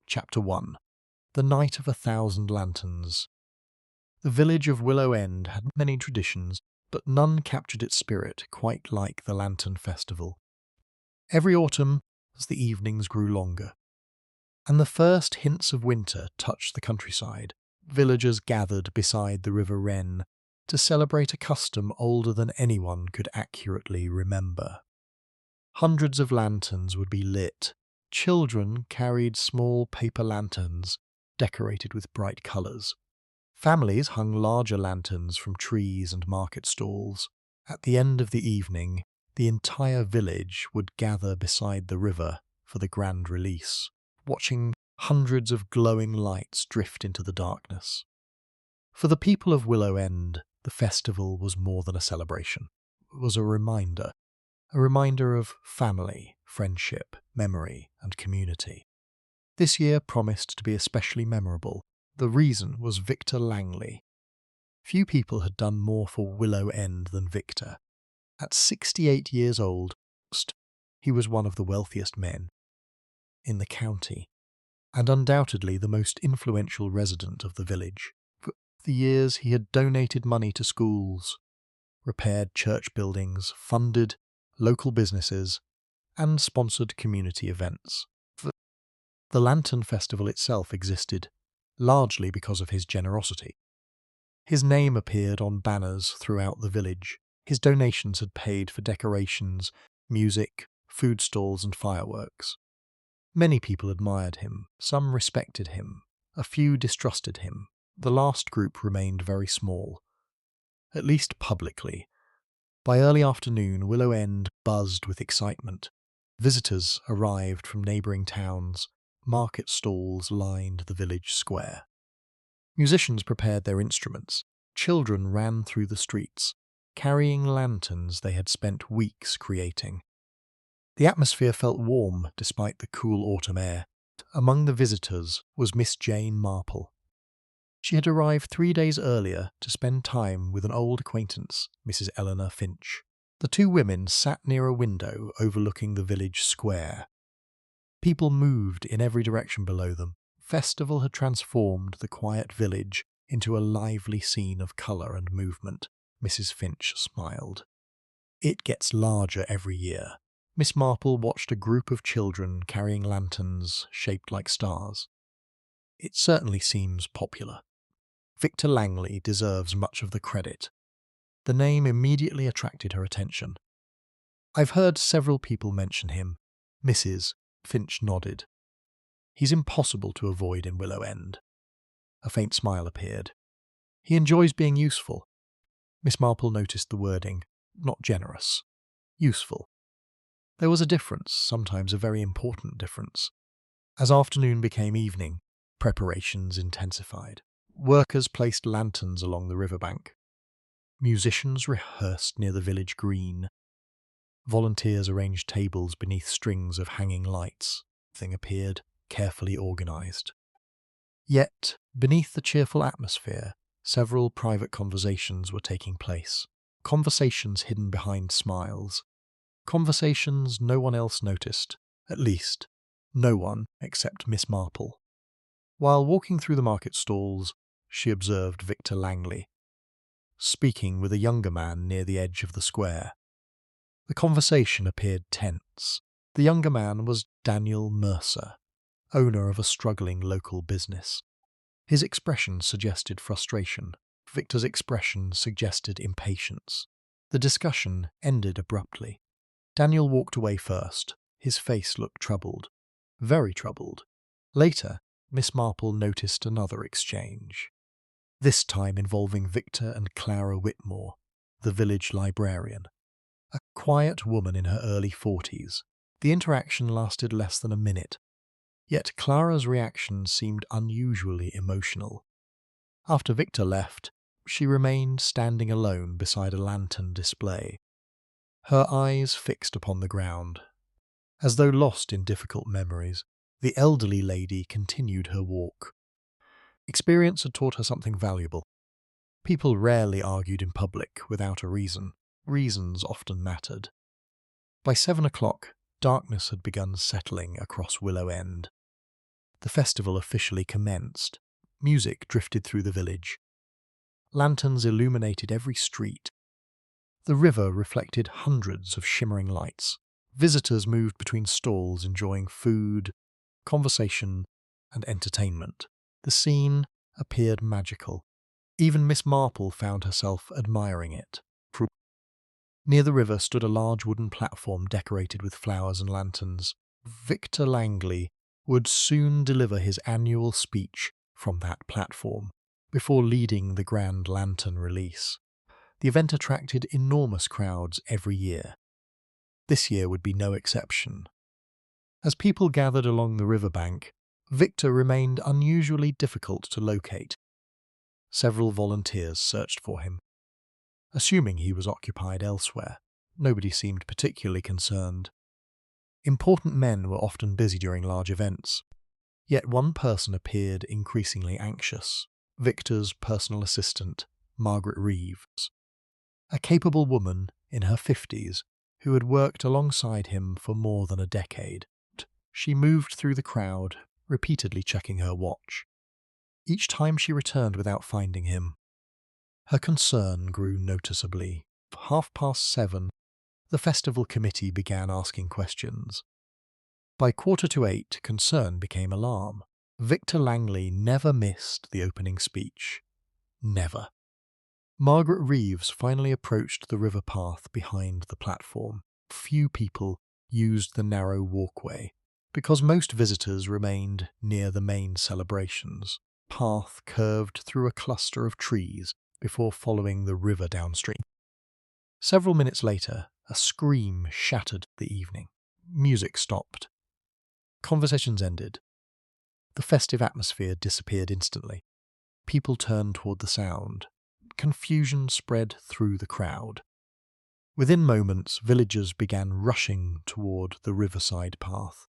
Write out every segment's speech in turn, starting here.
Chapter 1. The Night of 1,000 Lanterns. The village of Willow End had many traditions, but none captured its spirit quite like the Lantern Festival. Every autumn, as the evenings grew longer, and the first hints of winter touched the countryside, villagers gathered beside the River Wren to celebrate a custom older than anyone could accurately remember. Hundreds of lanterns would be lit. Children carried small paper lanterns decorated with bright colours. Families hung larger lanterns from trees and market stalls. At the end of the evening, the entire village would gather beside the river for the grand release, watching hundreds of glowing lights drift into the darkness. For the people of Willow End, the festival was more than a celebration. It was a reminder of family, friendship, memory, and community. This year promised to be especially memorable. The reason was Victor Langley. Few people had done more for Willow End than Victor. At 68 years old, he was one of the wealthiest men in the county, and undoubtedly the most influential resident of the village. For the years he had donated money to schools, repaired church buildings, funded local businesses, and sponsored community events. The Lantern Festival itself existed largely because of his generosity. His name appeared on banners throughout the village. His donations had paid for decorations, music, food stalls, and fireworks. Many people admired him, some respected him, a few distrusted him. The last group remained very small, at least publicly. By early afternoon, Willow End buzzed with excitement. Visitors arrived from neighbouring towns. Market stalls lined the village square. Musicians prepared their instruments. Children ran through the streets, carrying lanterns they had spent weeks creating. The atmosphere felt warm despite the cool autumn air. Among the visitors was Miss Marple. She had arrived 3 days earlier to spend time with an old acquaintance, Mrs. Eleanor Finch. The two women sat near a window overlooking the village square. People moved in every direction below them. Festival had transformed the quiet village into a lively scene of colour and movement. Mrs. Finch smiled. It gets larger every year. Miss Marple watched a group of children carrying lanterns shaped like stars. It certainly seems popular. Victor Langley deserves much of the credit. The name immediately attracted her attention. I've heard several people mention him. Mrs. Finch nodded. He's impossible to avoid in Willow End. A faint smile appeared. He enjoys being useful. Miss Marple noticed the wording. Not generous. Useful. There was a difference, sometimes a very important difference. As afternoon became evening, preparations intensified. Workers placed lanterns along the riverbank. Musicians rehearsed near the village green. Volunteers arranged tables beneath strings of hanging lights. Everything appeared carefully organised. Yet, beneath the cheerful atmosphere, several private conversations were taking place. Conversations hidden behind smiles. Conversations no one else noticed. At least, no one except Miss Marple. While walking through the market stalls, she observed Victor Langley, speaking with a younger man near the edge of the square. The conversation appeared tense. The younger man was Daniel Mercer, owner of a struggling local business. His expression suggested frustration. Victor's expression suggested impatience. The discussion ended abruptly. Daniel walked away first. His face looked troubled. Very troubled. Later, Miss Marple noticed another exchange. This time involving Victor and Clara Whitmore, the village librarian. A quiet woman in her early 40s. The interaction lasted less than a minute. Yet Clara's reaction seemed unusually emotional. After Victor left, she remained standing alone beside a lantern display, her eyes fixed upon the ground. As though lost in difficult memories, the elderly lady continued her walk. Experience had taught her something valuable. People rarely argued in public without a reason. Reasons often mattered. By 7 o'clock, darkness had begun settling across Willow End. The festival officially commenced. Music drifted through the village. Lanterns illuminated every street. The river reflected hundreds of shimmering lights. Visitors moved between stalls enjoying food, conversation, and entertainment. The scene appeared magical. Even Miss Marple found herself admiring it. Near the river stood a large wooden platform decorated with flowers and lanterns. Victor Langley would soon deliver his annual speech from that platform, before leading the grand lantern release. The event attracted enormous crowds every year. This year would be no exception. As people gathered along the riverbank, Victor remained unusually difficult to locate. Several volunteers searched for him. Assuming he was occupied elsewhere, nobody seemed particularly concerned. Important men were often busy during large events. Yet one person appeared increasingly anxious: Victor's personal assistant, Margaret Reeves. A capable woman in her 50s who had worked alongside him for more than a decade. She moved through the crowd, repeatedly checking her watch. Each time she returned without finding him, her concern grew noticeably. 7:30, the festival committee began asking questions. By 7:45, concern became alarm. Victor Langley never missed the opening speech. Never. Margaret Reeves finally approached the river path behind the platform. Few people used the narrow walkway, because most visitors remained near the main celebrations. The path curved through a cluster of trees before following the river downstream. Several minutes later, a scream shattered the evening. Music stopped. Conversations ended. The festive atmosphere disappeared instantly. People turned toward the sound. Confusion spread through the crowd. Within moments, villagers began rushing toward the riverside path.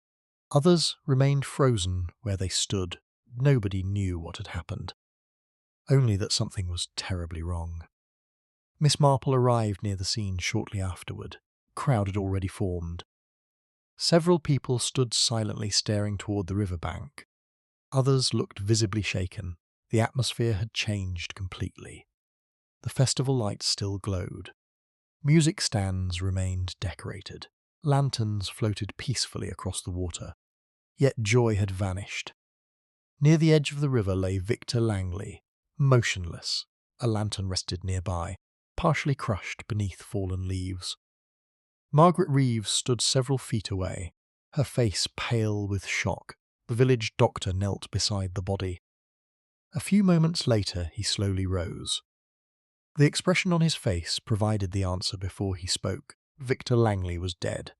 Others remained frozen where they stood. Nobody knew what had happened, only that something was terribly wrong. Miss Marple arrived near the scene shortly afterward. A crowd had already formed. Several people stood silently staring toward the riverbank. Others looked visibly shaken. The atmosphere had changed completely. The festival lights still glowed. Music stands remained decorated. Lanterns floated peacefully across the water. Yet joy had vanished. Near the edge of the river lay Victor Langley, motionless. A lantern rested nearby, partially crushed beneath fallen leaves. Margaret Reeves stood several feet away, her face pale with shock. The village doctor knelt beside the body. A few moments later, he slowly rose. The expression on his face provided the answer before he spoke. Victor Langley was dead.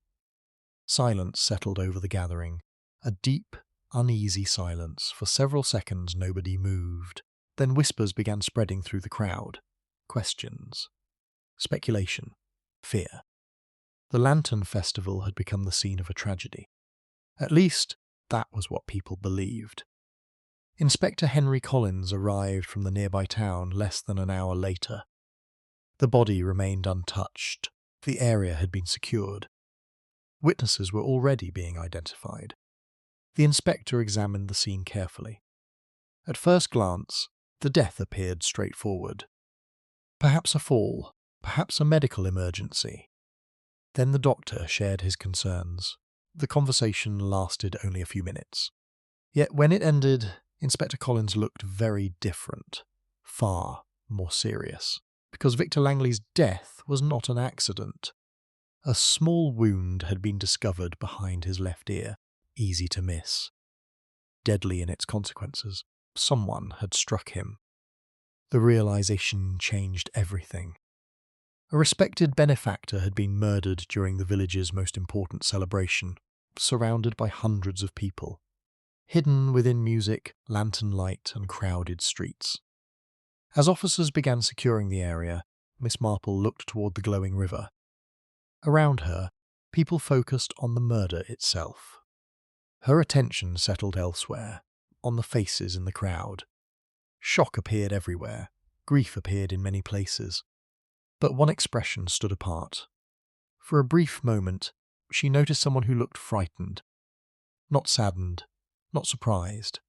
Silence settled over the gathering. A deep, uneasy silence. For several seconds nobody moved. Then whispers began spreading through the crowd. Questions. Speculation. Fear. The Lantern Festival had become the scene of a tragedy. At least, that was what people believed. Inspector Henry Collins arrived from the nearby town less than an hour later. The body remained untouched. The area had been secured. Witnesses were already being identified. The inspector examined the scene carefully. At first glance, the death appeared straightforward. Perhaps a fall, perhaps a medical emergency. Then the doctor shared his concerns. The conversation lasted only a few minutes. Yet when it ended, Inspector Collins looked very different, far more serious, because Victor Langley's death was not an accident. A small wound had been discovered behind his left ear, easy to miss. Deadly in its consequences. Someone had struck him. The realization changed everything. A respected benefactor had been murdered during the village's most important celebration, surrounded by hundreds of people, hidden within music, lantern light, and crowded streets. As officers began securing the area, Miss Marple looked toward the glowing river. Around her, people focused on the murder itself. Her attention settled elsewhere, on the faces in the crowd. Shock appeared everywhere. Grief appeared in many places. But one expression stood apart. For a brief moment, she noticed someone who looked frightened. Not saddened, not surprised,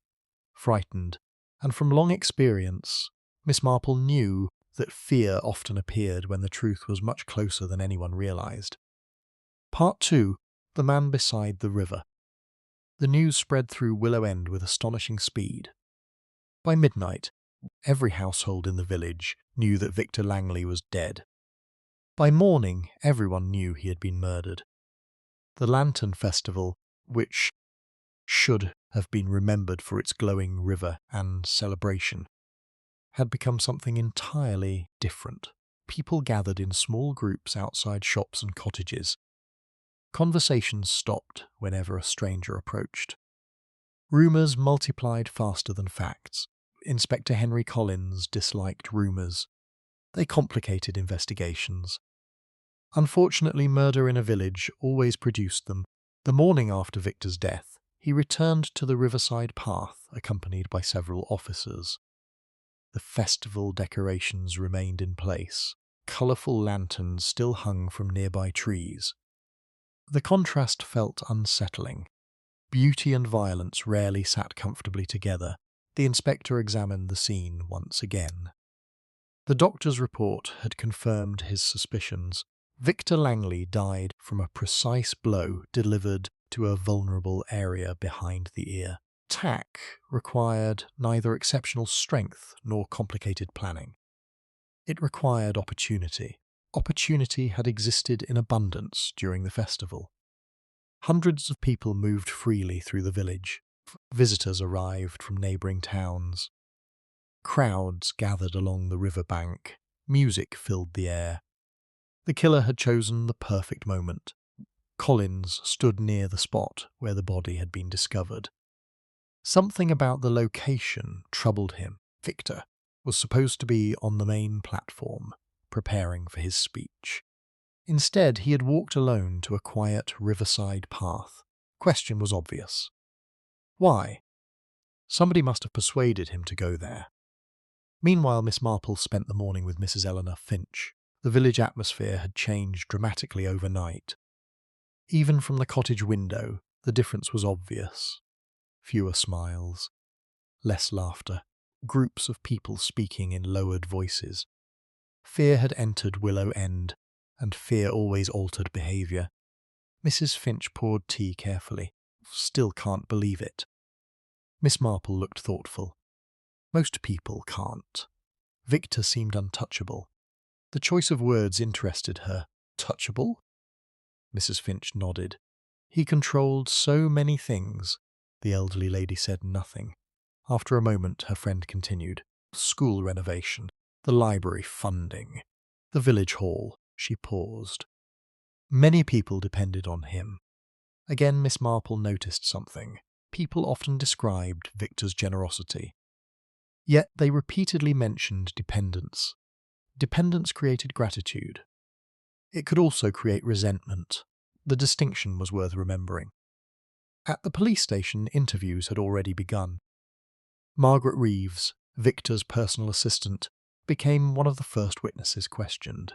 frightened, and from long experience, Miss Marple knew that fear often appeared when the truth was much closer than anyone realised. Part 2. The Man Beside the River. The news spread through Willow End with astonishing speed. By midnight, every household in the village knew that Victor Langley was dead. By morning, everyone knew he had been murdered. The Lantern Festival, which should have been remembered for its glowing river and celebration, had become something entirely different. People gathered in small groups outside shops and cottages. Conversations stopped whenever a stranger approached. Rumours multiplied faster than facts. Inspector Henry Collins disliked rumours. They complicated investigations. Unfortunately, murder in a village always produced them. The morning after Victor's death, he returned to the riverside path, accompanied by several officers. The festival decorations remained in place. Colourful lanterns still hung from nearby trees. The contrast felt unsettling. Beauty and violence rarely sat comfortably together. The inspector examined the scene once again. The doctor's report had confirmed his suspicions. Victor Langley died from a precise blow delivered to a vulnerable area behind the ear. Attack required neither exceptional strength nor complicated planning. It required opportunity. Opportunity had existed in abundance during the festival. Hundreds of people moved freely through the village. Visitors arrived from neighbouring towns. Crowds gathered along the river bank. Music filled the air. The killer had chosen the perfect moment. Collins stood near the spot where the body had been discovered. Something about the location troubled him. Victor was supposed to be on the main platform, preparing for his speech. Instead, he had walked alone to a quiet riverside path. Question was obvious. Why? Somebody must have persuaded him to go there. Meanwhile, Miss Marple spent the morning with Mrs. Eleanor Finch. The village atmosphere had changed dramatically overnight. Even from the cottage window, the difference was obvious. Fewer smiles, less laughter, groups of people speaking in lowered voices. Fear had entered Willow End, and fear always altered behaviour. Mrs. Finch poured tea carefully. Still can't believe it. Miss Marple looked thoughtful. Most people can't. Victor seemed untouchable. The choice of words interested her. Touchable? Mrs. Finch nodded. He controlled so many things. The elderly lady said nothing. After a moment, her friend continued. School renovation, the library funding, the village hall. She paused. Many people depended on him. Again, Miss Marple noticed something. People often described Victor's generosity. Yet they repeatedly mentioned dependence. Dependence created gratitude. It could also create resentment. The distinction was worth remembering. At the police station, interviews had already begun. Margaret Reeves, Victor's personal assistant, became one of the first witnesses questioned.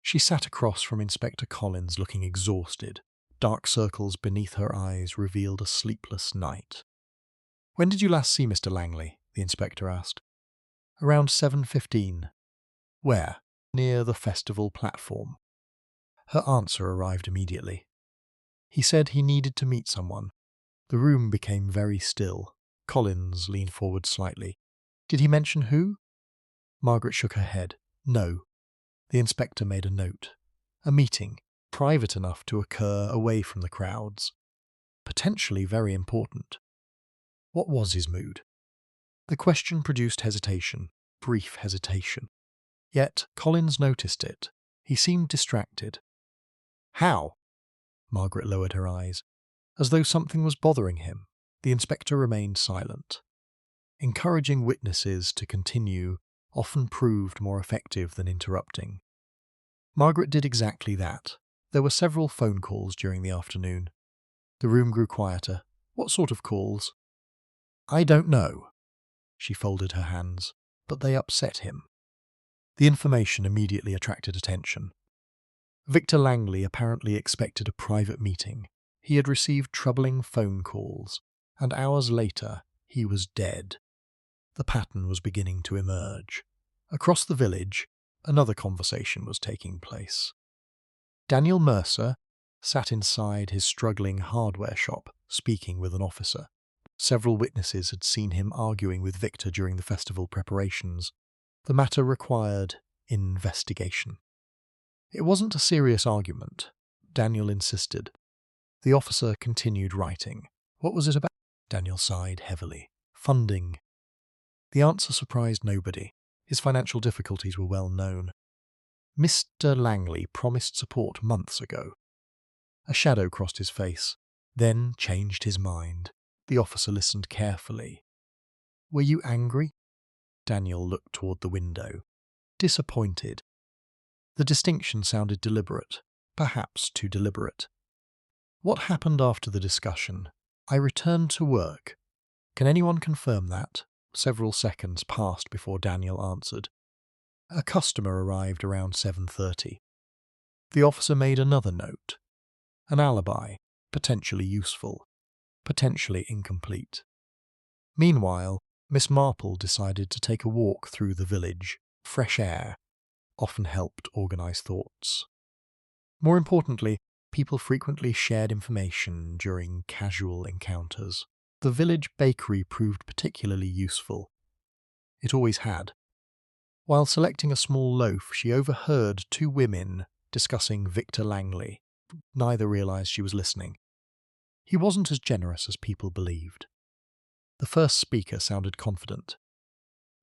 She sat across from Inspector Collins, looking exhausted. Dark circles beneath her eyes revealed a sleepless night. "When did you last see Mr. Langley?" the inspector asked. "Around 7:15. "Where?" "Near the festival platform." Her answer arrived immediately. "He said he needed to meet someone." The room became very still. Collins leaned forward slightly. "Did he mention who?" Margaret shook her head. "No." The inspector made a note. A meeting, private enough to occur away from the crowds. Potentially very important. What was his mood? The question produced hesitation, brief hesitation. Yet Collins noticed it. He seemed distracted. "How?" Margaret lowered her eyes. As though something was bothering him, the inspector remained silent. Encouraging witnesses to continue often proved more effective than interrupting. Margaret did exactly that. There were several phone calls during the afternoon. The room grew quieter. "What sort of calls?" "I don't know." She folded her hands, but they upset him. The information immediately attracted attention. Victor Langley apparently expected a private meeting. He had received troubling phone calls, and hours later he was dead. The pattern was beginning to emerge. Across the village, another conversation was taking place. Daniel Mercer sat inside his struggling hardware shop, speaking with an officer. Several witnesses had seen him arguing with Victor during the festival preparations. The matter required investigation. It wasn't a serious argument, Daniel insisted. The officer continued writing. What was it about? Daniel sighed heavily. Funding. The answer surprised nobody. His financial difficulties were well known. Mr. Langley promised support months ago. A shadow crossed his face, then changed his mind. The officer listened carefully. Were you angry? Daniel looked toward the window. Disappointed. The distinction sounded deliberate, perhaps too deliberate. What happened after the discussion? I returned to work. Can anyone confirm that? Several seconds passed before Daniel answered. A customer arrived around 7:30. The officer made another note. An alibi, potentially useful, potentially incomplete. Meanwhile, Miss Marple decided to take a walk through the village. Fresh air often helped organize thoughts. More importantly, people frequently shared information during casual encounters. The village bakery proved particularly useful. It always had. While selecting a small loaf, she overheard two women discussing Victor Langley. Neither realized she was listening. He wasn't as generous as people believed. The first speaker sounded confident.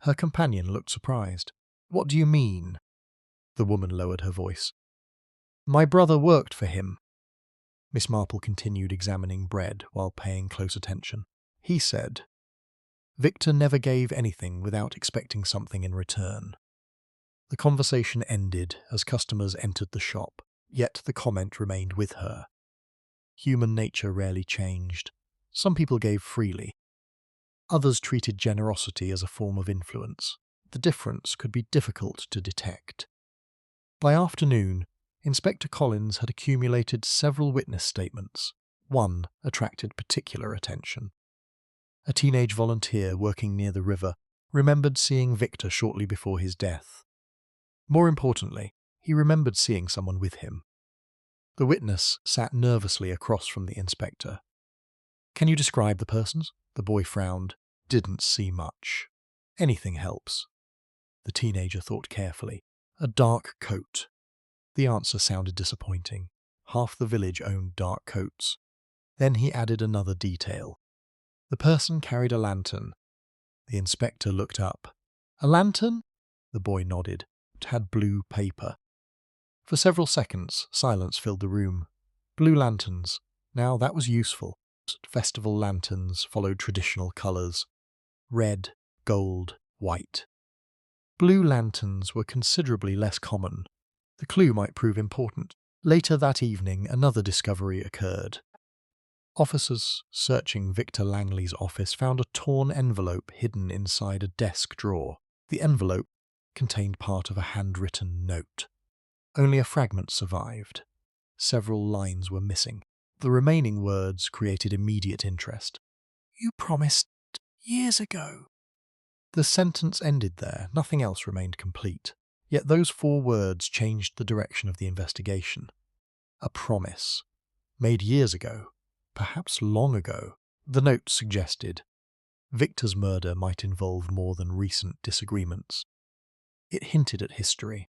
Her companion looked surprised. What do you mean? The woman lowered her voice. My brother worked for him. Miss Marple continued examining bread while paying close attention. He said, Victor never gave anything without expecting something in return. The conversation ended as customers entered the shop, yet the comment remained with her. Human nature rarely changed. Some people gave freely. Others treated generosity as a form of influence. The difference could be difficult to detect. By afternoon, Inspector Collins had accumulated several witness statements. One attracted particular attention. A teenage volunteer working near the river remembered seeing Victor shortly before his death. More importantly, he remembered seeing someone with him. The witness sat nervously across from the inspector. Can you describe the persons? The boy frowned. Didn't see much. Anything helps. The teenager thought carefully. A dark coat. The answer sounded disappointing. Half the village owned dark coats. Then he added another detail. The person carried a lantern. The inspector looked up. A lantern? The boy nodded. It had blue paper. For several seconds, silence filled the room. Blue lanterns. Now that was useful. Festival lanterns followed traditional colours. Red, gold, white. Blue lanterns were considerably less common. The clue might prove important. Later that evening, another discovery occurred. Officers searching Victor Langley's office found a torn envelope hidden inside a desk drawer. The envelope contained part of a handwritten note. Only a fragment survived. Several lines were missing. The remaining words created immediate interest. You promised years ago. The sentence ended there. Nothing else remained complete. Yet those 4 words changed the direction of the investigation. A promise. Made years ago. Perhaps long ago. The note suggested Victor's murder might involve more than recent disagreements. It hinted at history.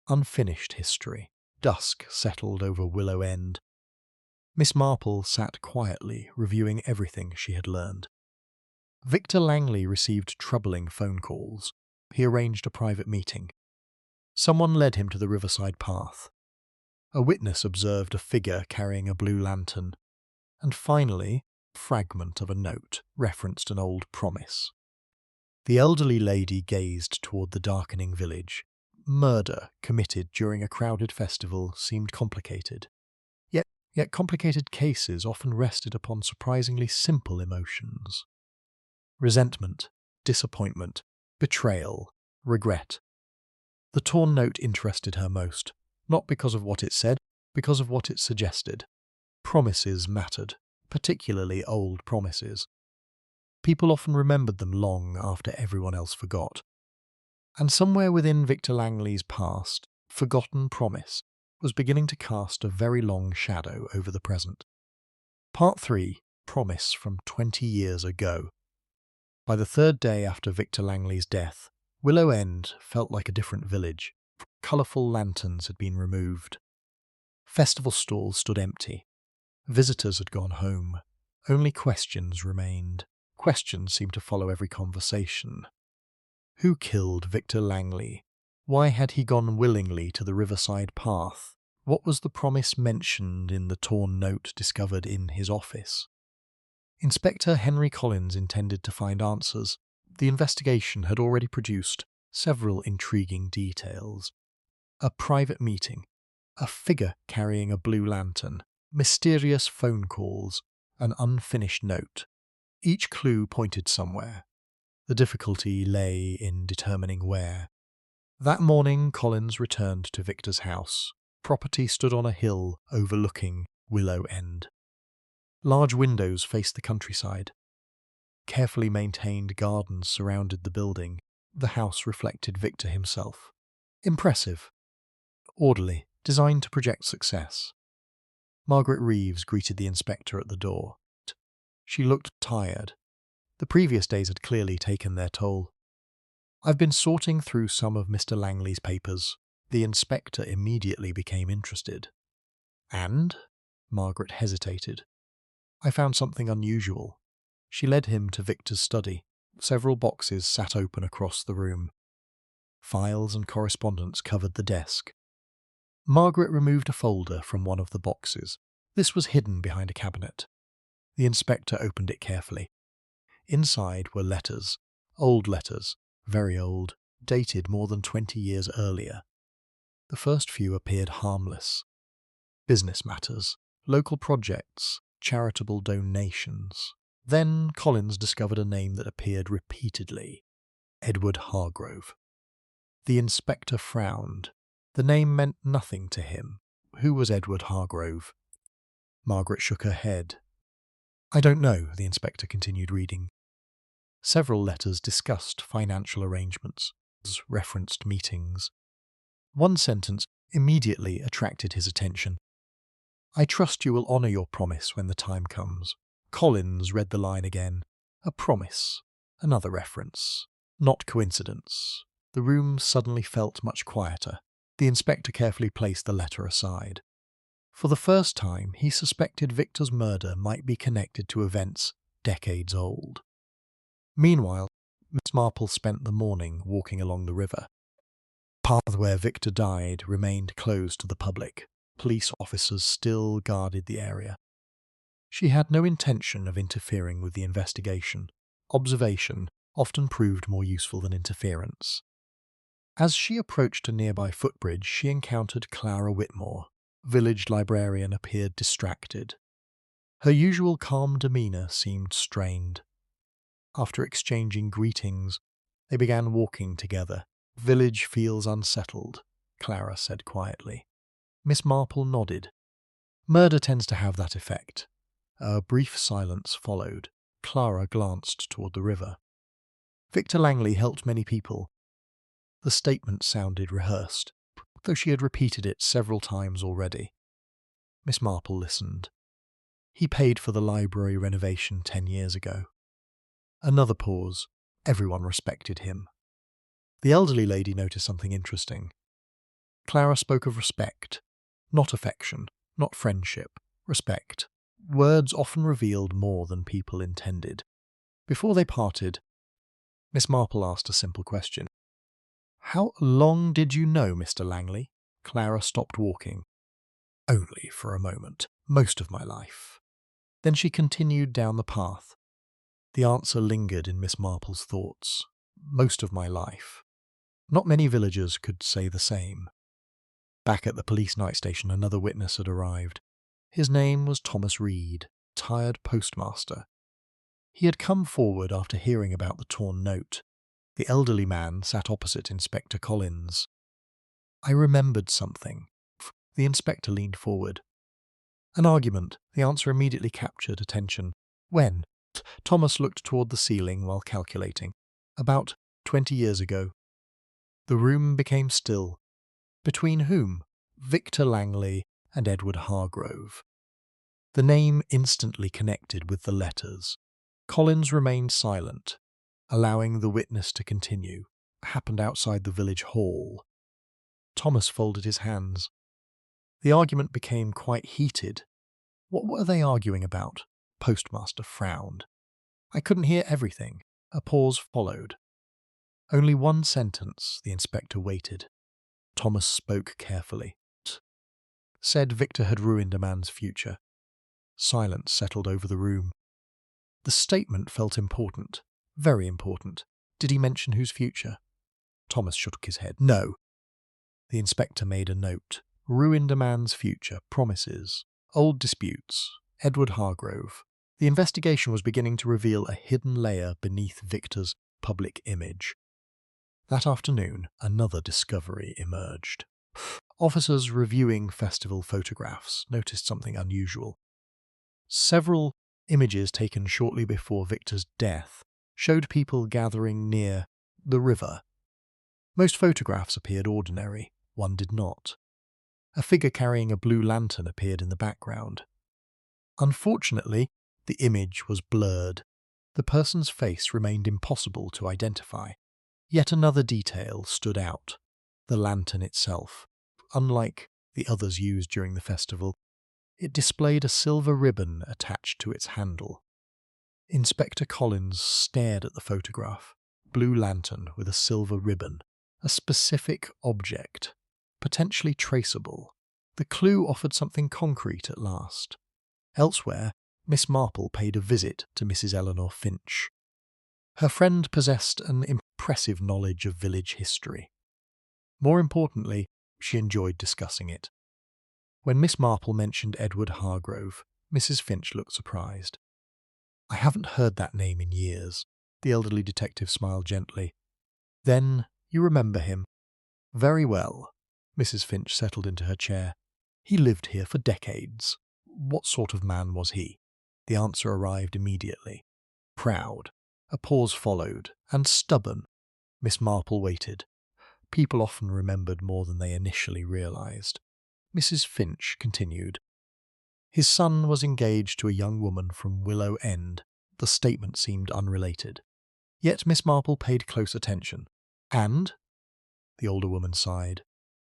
Unfinished history. Dusk settled over Willow End. Miss Marple sat quietly, reviewing everything she had learned. Victor Langley received troubling phone calls. He arranged a private meeting. Someone led him to the riverside path. A witness observed a figure carrying a blue lantern. And finally, a fragment of a note referenced an old promise. The elderly lady gazed toward the darkening village. Murder committed during a crowded festival seemed complicated. Yet complicated cases often rested upon surprisingly simple emotions. Resentment, disappointment, betrayal, regret. The torn note interested her most, not because of what it said, because of what it suggested. Promises mattered, particularly old promises. People often remembered them long after everyone else forgot. And somewhere within Victor Langley's past, forgotten promise was beginning to cast a very long shadow over the present. Part 3, Promise from 20 years ago. By the third day after Victor Langley's death, Willow End felt like a different village. Colourful lanterns had been removed. Festival stalls stood empty. Visitors had gone home. Only questions remained. Questions seemed to follow every conversation. Who killed Victor Langley? Why had he gone willingly to the riverside path? What was the promise mentioned in the torn note discovered in his office? Inspector Henry Collins intended to find answers. The investigation had already produced several intriguing details. A private meeting, a figure carrying a blue lantern, mysterious phone calls, an unfinished note. Each clue pointed somewhere. The difficulty lay in determining where. That morning Collins returned to Victor's house. Property stood on a hill overlooking Willow End. Large windows faced the countryside. Carefully maintained gardens surrounded the building. The house reflected Victor himself. Impressive. Orderly, designed to project success. Margaret Reeves greeted the inspector at the door. She looked tired. The previous days had clearly taken their toll. "I've been sorting through some of Mr. Langley's papers." The inspector immediately became interested. "And?" Margaret hesitated. "I found something unusual." She led him to Victor's study. Several boxes sat open across the room. Files and correspondence covered the desk. Margaret removed a folder from one of the boxes. This was hidden behind a cabinet. The inspector opened it carefully. Inside were letters, very old, dated more than 20 years earlier. The first few appeared harmless. Business matters, local projects, charitable donations. Then Collins discovered a name that appeared repeatedly: Edward Hargrove. The inspector frowned. The name meant nothing to him. Who was Edward Hargrove? Margaret shook her head. "I don't know," the inspector continued reading. Several letters discussed financial arrangements, referenced meetings. One sentence immediately attracted his attention. "I trust you will honour your promise when the time comes." Collins read the line again. A promise. Another reference. Not coincidence. The room suddenly felt much quieter. The inspector carefully placed the letter aside. For the first time, he suspected Victor's murder might be connected to events decades old. Meanwhile, Miss Marple spent the morning walking along the river. The path where Victor died remained closed to the public. Police officers still guarded the area. She had no intention of interfering with the investigation. Observation often proved more useful than interference. As she approached a nearby footbridge, she encountered Clara Whitmore. Village librarian appeared distracted. Her usual calm demeanour seemed strained. After exchanging greetings, they began walking together. "Village feels unsettled," Clara said quietly. Miss Marple nodded. "Murder tends to have that effect." A brief silence followed. Clara glanced toward the river. "Victor Langley helped many people." The statement sounded rehearsed, though she had repeated it several times already. Miss Marple listened. "He paid for the library renovation 10 years ago." Another pause. Everyone respected him. The elderly lady noticed something interesting. Clara spoke of respect. Not affection, not friendship. Respect. Words often revealed more than people intended. Before they parted, Miss Marple asked a simple question. "How long did you know Mr. Langley?" Clara stopped walking. "Only for a moment. Most of my life." Then she continued down the path. The answer lingered in Miss Marple's thoughts. Most of my life. Not many villagers could say the same. Back at the police night station, another witness had arrived. His name was Thomas Reed, tired postmaster. He had come forward after hearing about the torn note. The elderly man sat opposite Inspector Collins. "I remembered something." The inspector leaned forward. "An argument." The answer immediately captured attention. "When?" Thomas looked toward the ceiling while calculating. About 20 years ago. The room became still. Between whom? Victor Langley and Edward Hargrove. The name instantly connected with the letters. Collins remained silent, allowing the witness to continue. Happened outside the village hall. Thomas folded his hands. The argument became quite heated. What were they arguing about? Postmaster frowned. I couldn't hear everything. A pause followed. Only one sentence. The inspector waited. Thomas spoke carefully. Said Victor had ruined a man's future. Silence settled over the room. The statement felt important. Very important. Did he mention whose future? Thomas shook his head. No. The inspector made a note. Ruined a man's future. Promises. Old disputes. Edward Hargrove. The investigation was beginning to reveal a hidden layer beneath Victor's public image. That afternoon, another discovery emerged. Officers reviewing festival photographs noticed something unusual. Several images taken shortly before Victor's death showed people gathering near the river. Most photographs appeared ordinary. One did not. A figure carrying a blue lantern appeared in the background. Unfortunately, the image was blurred. The person's face remained impossible to identify. Yet another detail stood out. The lantern itself. Unlike the others used during the festival, it displayed a silver ribbon attached to its handle. Inspector Collins stared at the photograph. Blue lantern with a silver ribbon. A specific object. Potentially traceable. The clue offered something concrete at last. Elsewhere, Miss Marple paid a visit to Mrs. Eleanor Finch. Her friend possessed an impressive knowledge of village history. More importantly, she enjoyed discussing it. When Miss Marple mentioned Edward Hargrove, Mrs. Finch looked surprised. I haven't heard that name in years. The elderly detective smiled gently. Then you remember him. Very well. Mrs. Finch settled into her chair. He lived here for decades. What sort of man was he? The answer arrived immediately. Proud. A pause followed. And stubborn. Miss Marple waited. People often remembered more than they initially realized. Mrs. Finch continued. His son was engaged to a young woman from Willow End. The statement seemed unrelated. Yet Miss Marple paid close attention. And? The older woman sighed.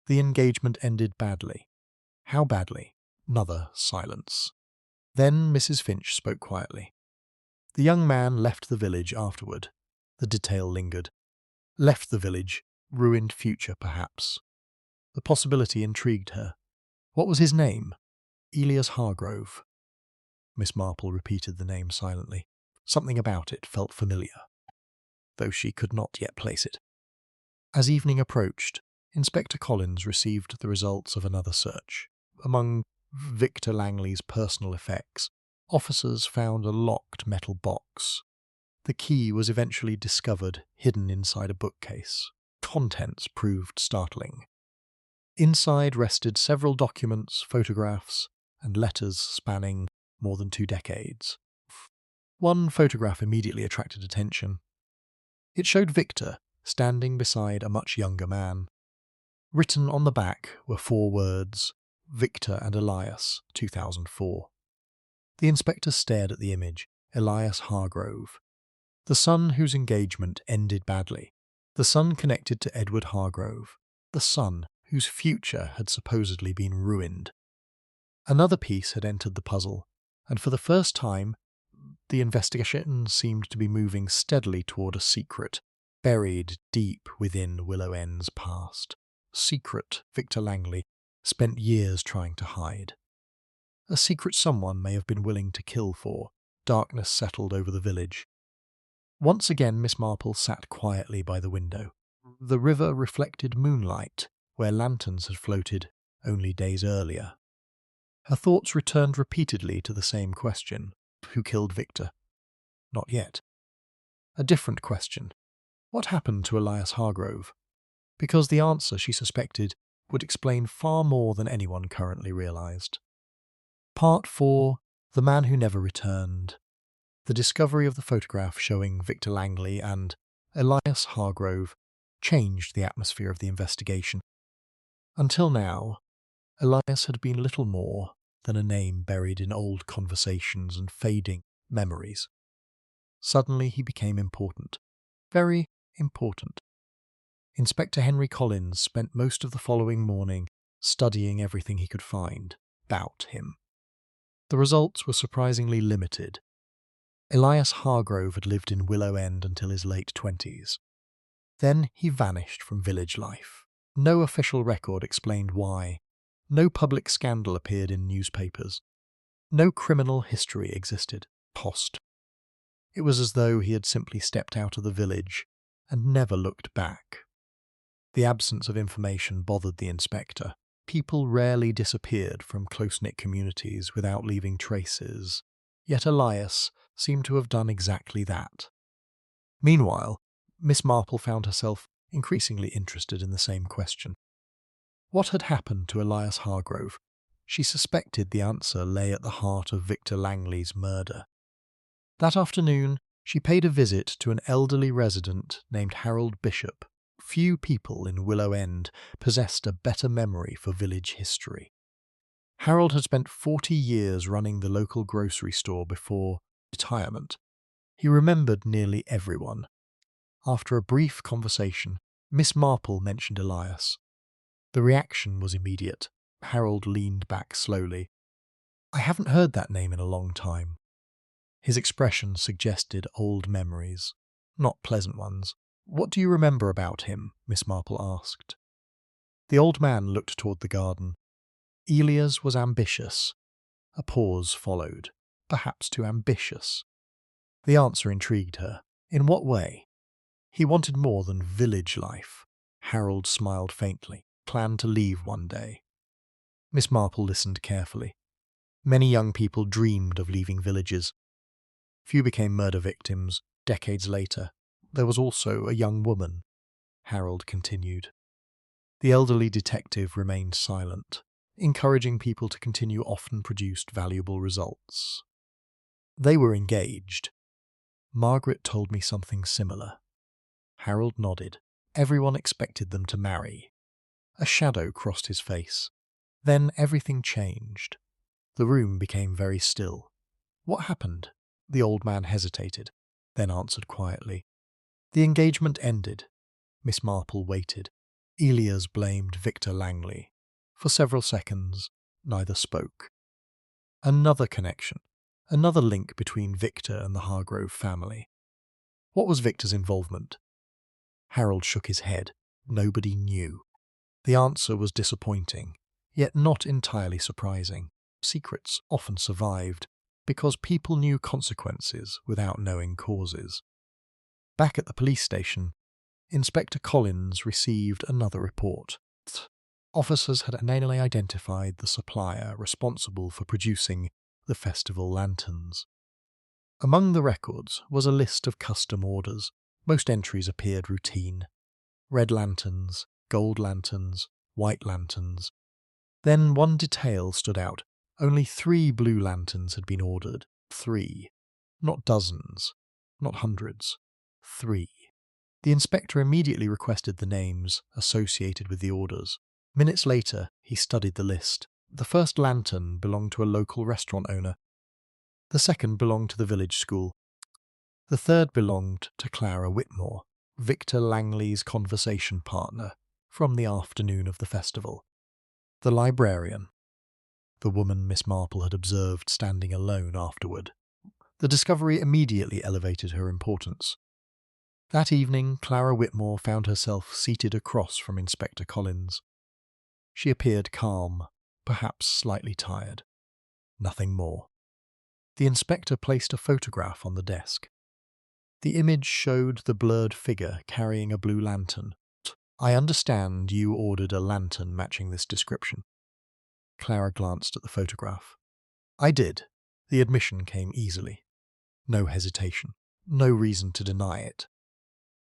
The engagement ended badly. How badly? Another silence. Then Mrs. Finch spoke quietly. The young man left the village afterward. The detail lingered. Left the village. Ruined future, perhaps. The possibility intrigued her. What was his name? Elias Hargrove. Miss Marple repeated the name silently. Something about it felt familiar, though she could not yet place it. As evening approached, Inspector Collins received the results of another search. Among Victor Langley's personal effects, officers found a locked metal box. The key was eventually discovered hidden inside a bookcase. Contents proved startling. Inside rested several documents, photographs, and letters spanning more than 2 decades. One photograph immediately attracted attention. It showed Victor standing beside a much younger man. Written on the back were 4 words, Victor and Elias, 2004. The inspector stared at the image, Elias Hargrove. The son whose engagement ended badly. The son connected to Edward Hargrove. The son whose future had supposedly been ruined. Another piece had entered the puzzle, and for the first time, the investigation seemed to be moving steadily toward a secret, buried deep within Willow End's past. Secret Victor Langley spent years trying to hide. A secret someone may have been willing to kill for. Darkness settled over the village. Once again Miss Marple sat quietly by the window. The river reflected moonlight, where lanterns had floated only days earlier. Her thoughts returned repeatedly to the same question. Who killed Victor? Not yet. A different question. What happened to Elias Hargrove? Because the answer, she suspected, would explain far more than anyone currently realized. Part 4. The Man Who Never Returned. The discovery of the photograph showing Victor Langley and Elias Hargrove changed the atmosphere of the investigation. Until now, Elias had been little more than a name buried in old conversations and fading memories. Suddenly he became important. Very important. Inspector Henry Collins spent most of the following morning studying everything he could find about him. The results were surprisingly limited. Elias Hargrove had lived in Willow End until his late 20s. Then he vanished from village life. No official record explained why. No public scandal appeared in newspapers. No criminal history existed. It was as though he had simply stepped out of the village and never looked back. The absence of information bothered the inspector. People rarely disappeared from close-knit communities without leaving traces, yet Elias seemed to have done exactly that. Meanwhile, Miss Marple found herself increasingly interested in the same question. What had happened to Elias Hargrove? She suspected the answer lay at the heart of Victor Langley's murder. That afternoon, she paid a visit to an elderly resident named Harold Bishop. Few people in Willow End possessed a better memory for village history. Harold had spent 40 years running the local grocery store before retirement. He remembered nearly everyone. After a brief conversation, Miss Marple mentioned Elias. The reaction was immediate. Harold leaned back slowly. "I haven't heard that name in a long time." His expression suggested old memories, not pleasant ones. "What do you remember about him?" Miss Marple asked. The old man looked toward the garden. Elias was ambitious. A pause followed. Perhaps too ambitious. The answer intrigued her. In what way? He wanted more than village life. Harold smiled faintly. Planned to leave one day. Miss Marple listened carefully. Many young people dreamed of leaving villages. Few became murder victims. Decades later, there was also a young woman, Harold continued. The elderly detective remained silent. Encouraging people to continue often produced valuable results. They were engaged. Margaret told me something similar. Harold nodded. Everyone expected them to marry. A shadow crossed his face. Then everything changed. The room became very still. What happened? The old man hesitated, then answered quietly. The engagement ended. Miss Marple waited. Elias blamed Victor Langley. For several seconds, neither spoke. Another connection. Another link between Victor and the Hargrove family. What was Victor's involvement? Harold shook his head. Nobody knew. The answer was disappointing, yet not entirely surprising. Secrets often survived, because people knew consequences without knowing causes. Back at the police station, Inspector Collins received another report. Officers had manually identified the supplier responsible for producing the festival lanterns. Among the records was a list of custom orders. Most entries appeared routine. Red lanterns, gold lanterns, white lanterns. Then one detail stood out. Only 3 blue lanterns had been ordered. 3. Not dozens, not hundreds. 3. The inspector immediately requested the names associated with the orders. Minutes later, he studied the list. The first lantern belonged to a local restaurant owner. The second belonged to the village school. The third belonged to Clara Whitmore, Victor Langley's conversation partner from the afternoon of the festival. The librarian, the woman Miss Marple had observed standing alone afterward. The discovery immediately elevated her importance. That evening, Clara Whitmore found herself seated across from Inspector Collins. She appeared calm, perhaps slightly tired. Nothing more. The inspector placed a photograph on the desk. The image showed the blurred figure carrying a blue lantern. "I understand you ordered a lantern matching this description." Clara glanced at the photograph. "I did." The admission came easily. No hesitation. No reason to deny it.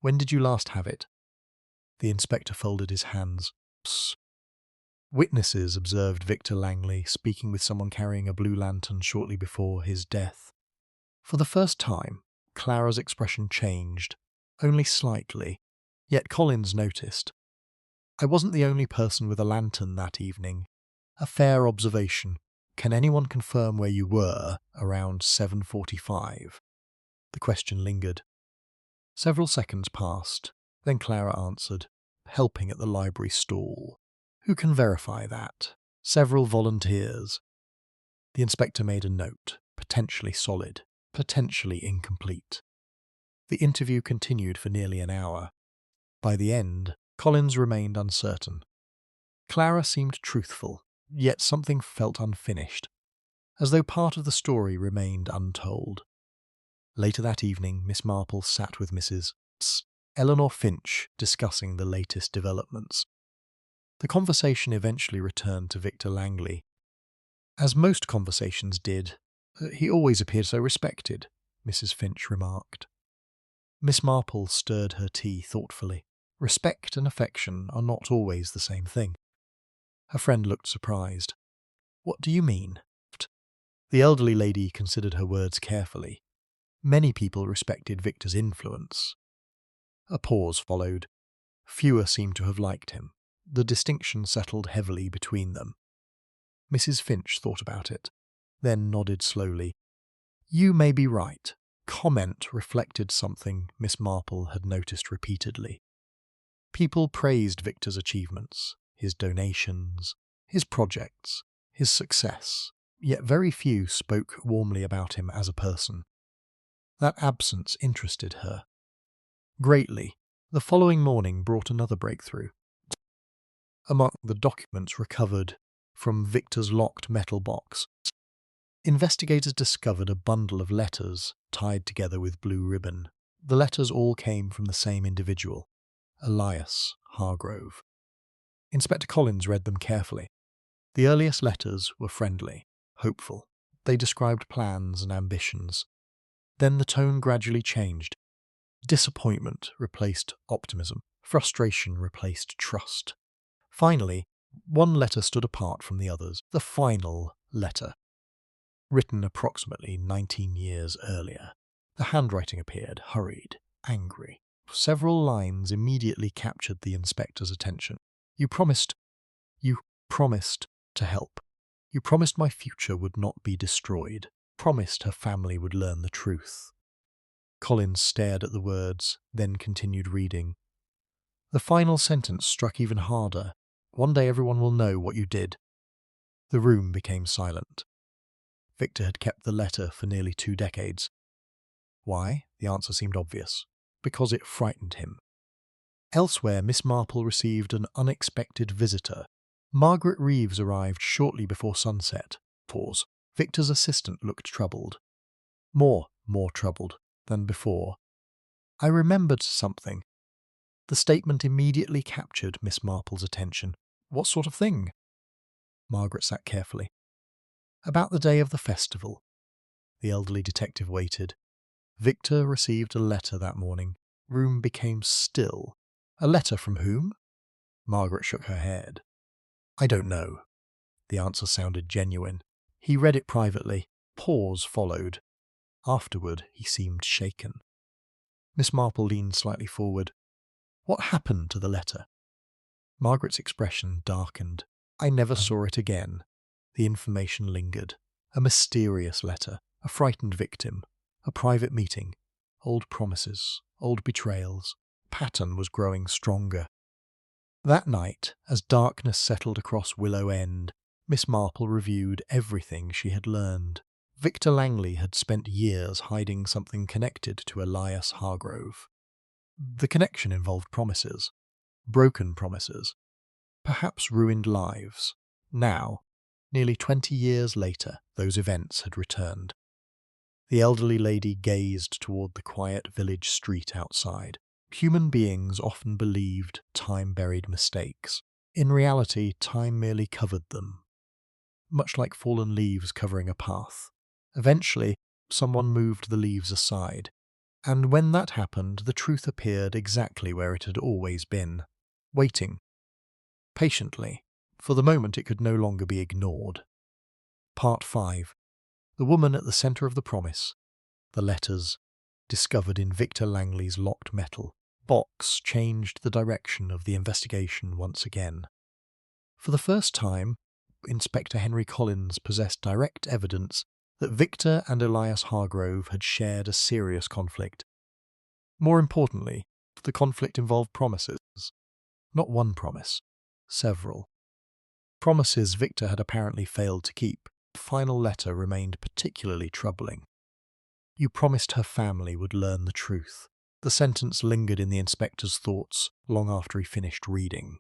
"When did you last have it?" The inspector folded his hands. "Psst." Witnesses observed Victor Langley speaking with someone carrying a blue lantern shortly before his death. For the first time, Clara's expression changed, only slightly, yet Collins noticed. I wasn't the only person with a lantern that evening. A fair observation. Can anyone confirm where you were around 7:45? The question lingered. Several seconds passed, then Clara answered, helping at the library stall. Who can verify that? Several volunteers. The inspector made a note, potentially solid, potentially incomplete. The interview continued for nearly an hour. By the end, Collins remained uncertain. Clara seemed truthful, yet something felt unfinished, as though part of the story remained untold. Later that evening, Miss Marple sat with Mrs. Eleanor Finch discussing the latest developments. The conversation eventually returned to Victor Langley. As most conversations did, he always appeared so respected, Mrs. Finch remarked. Miss Marple stirred her tea thoughtfully. Respect and affection are not always the same thing. Her friend looked surprised. What do you mean? The elderly lady considered her words carefully. Many people respected Victor's influence. A pause followed. Fewer seemed to have liked him. The distinction settled heavily between them. Mrs. Finch thought about it, then nodded slowly. You may be right. Comment reflected something Miss Marple had noticed repeatedly. People praised Victor's achievements, his donations, his projects, his success, yet very few spoke warmly about him as a person. That absence interested her. Greatly, the following morning brought another breakthrough. Among the documents recovered from Victor's locked metal box, investigators discovered a bundle of letters tied together with blue ribbon. The letters all came from the same individual, Elias Hargrove. Inspector Collins read them carefully. The earliest letters were friendly, hopeful. They described plans and ambitions. Then the tone gradually changed. Disappointment replaced optimism. Frustration replaced trust. Finally, one letter stood apart from the others, the final letter, written approximately 19 years earlier. The handwriting appeared, hurried, angry. Several lines immediately captured the inspector's attention. You promised to help. You promised my future would not be destroyed. Promised her family would learn the truth. Collins stared at the words, then continued reading. The final sentence struck even harder. One day everyone will know what you did. The room became silent. Victor had kept the letter for nearly 2 decades. Why? The answer seemed obvious. Because it frightened him. Elsewhere, Miss Marple received an unexpected visitor. Margaret Reeves arrived shortly before sunset. Pause. Victor's assistant looked troubled. More troubled than before. I remembered something. The statement immediately captured Miss Marple's attention. What sort of thing? Margaret sat carefully. About the day of the festival. The elderly detective waited. Victor received a letter that morning. Room became still. A letter from whom? Margaret shook her head. I don't know. The answer sounded genuine. He read it privately. Pause followed. Afterward, he seemed shaken. Miss Marple leaned slightly forward. What happened to the letter? Margaret's expression darkened. I never saw it again. The information lingered. A mysterious letter. A frightened victim. A private meeting. Old promises. Old betrayals. Pattern was growing stronger. That night, as darkness settled across Willow End, Miss Marple reviewed everything she had learned. Victor Langley had spent years hiding something connected to Elias Hargrove. The connection involved promises. Broken promises. Perhaps ruined lives. Now, nearly 20 years later, those events had returned. The elderly lady gazed toward the quiet village street outside. Human beings often believed time buried mistakes. In reality, time merely covered them, much like fallen leaves covering a path. Eventually, someone moved the leaves aside, and when that happened, the truth appeared exactly where it had always been, waiting, patiently. For the moment it could no longer be ignored. Part 5. The woman at the centre of the promise. The letters, discovered in Victor Langley's locked metal box, changed the direction of the investigation once again. For the first time, Inspector Henry Collins possessed direct evidence that Victor and Elias Hargrove had shared a serious conflict. More importantly, the conflict involved promises. Not one promise, several. Promises Victor had apparently failed to keep. The final letter remained particularly troubling. "You promised her family would learn the truth." The sentence lingered in the inspector's thoughts long after he finished reading.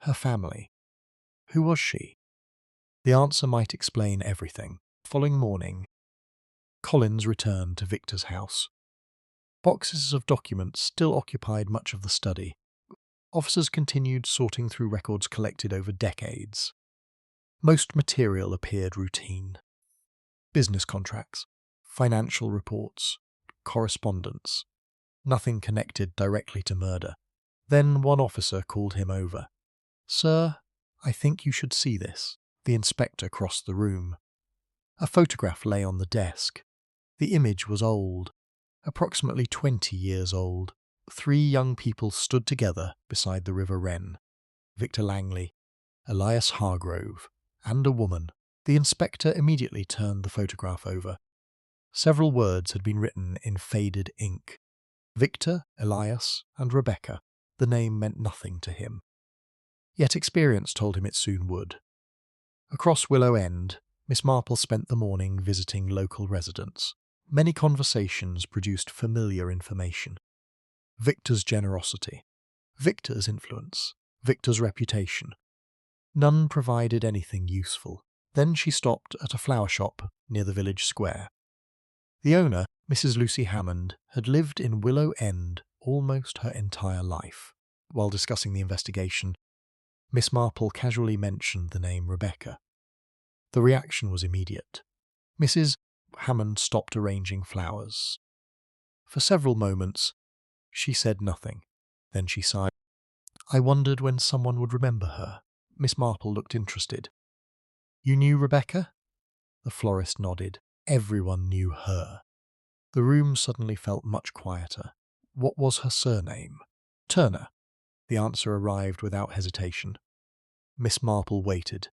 Her family. Who was she? The answer might explain everything. The following morning, Collins returned to Victor's house. Boxes of documents still occupied much of the study. Officers continued sorting through records collected over decades. Most material appeared routine. Business contracts, financial reports, correspondence. Nothing connected directly to murder. Then one officer called him over. "Sir, I think you should see this." The inspector crossed the room. A photograph lay on the desk. The image was old, approximately 20 years old. 3 young people stood together beside the River Wren. Victor Langley, Elias Hargrove, and a woman. The inspector immediately turned the photograph over. Several words had been written in faded ink. Victor, Elias, and Rebecca. The name meant nothing to him. Yet experience told him it soon would. Across Willow End, Miss Marple spent the morning visiting local residents. Many conversations produced familiar information. Victor's generosity, Victor's influence, Victor's reputation. None provided anything useful. Then she stopped at a flower shop near the village square. The owner, Mrs. Lucy Hammond, had lived in Willow End almost her entire life. While discussing the investigation, Miss Marple casually mentioned the name Rebecca. The reaction was immediate. Mrs. Hammond stopped arranging flowers. For several moments, she said nothing. Then she sighed. "I wondered when someone would remember her." Miss Marple looked interested. "You knew Rebecca?" The florist nodded. Everyone knew her. The room suddenly felt much quieter. What was her surname? "Turner." The answer arrived without hesitation. Miss Marple waited.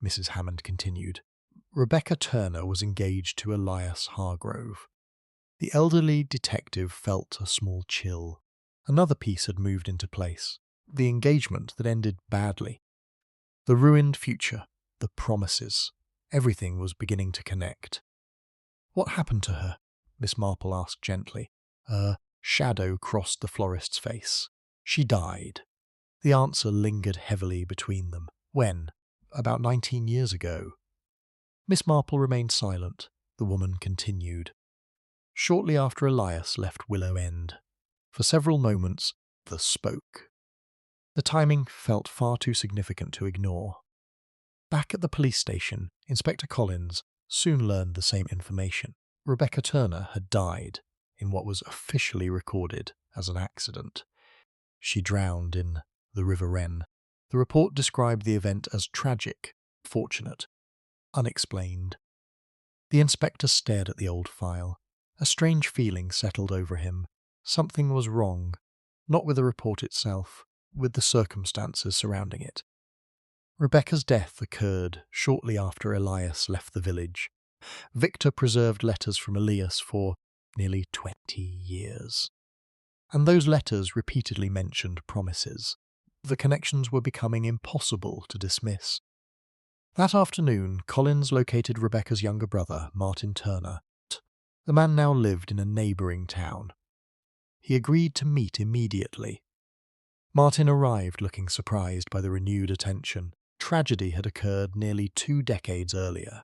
Mrs. Hammond continued. "Rebecca Turner was engaged to Elias Hargrove." The elderly detective felt a small chill. Another piece had moved into place. The engagement that ended badly. The ruined future. The promises. Everything was beginning to connect. "What happened to her?" Miss Marple asked gently. A shadow crossed the florist's face. "She died." The answer lingered heavily between them. "When?" "About 19 years ago." Miss Marple remained silent. The woman continued. "Shortly after Elias left Willow End." For several moments, they spoke. The timing felt far too significant to ignore. Back at the police station, Inspector Collins soon learned the same information. Rebecca Turner had died in what was officially recorded as an accident. She drowned in the River Wren. The report described the event as tragic, fortunate, unexplained. The inspector stared at the old file. A strange feeling settled over him. Something was wrong, not with the report itself, with the circumstances surrounding it. Rebecca's death occurred shortly after Elias left the village. Victor preserved letters from Elias for nearly 20 years. And those letters repeatedly mentioned promises. The connections were becoming impossible to dismiss. That afternoon, Collins located Rebecca's younger brother, Martin Turner. The man now lived in a neighbouring town. He agreed to meet immediately. Martin arrived looking surprised by the renewed attention. Tragedy had occurred nearly 2 decades earlier.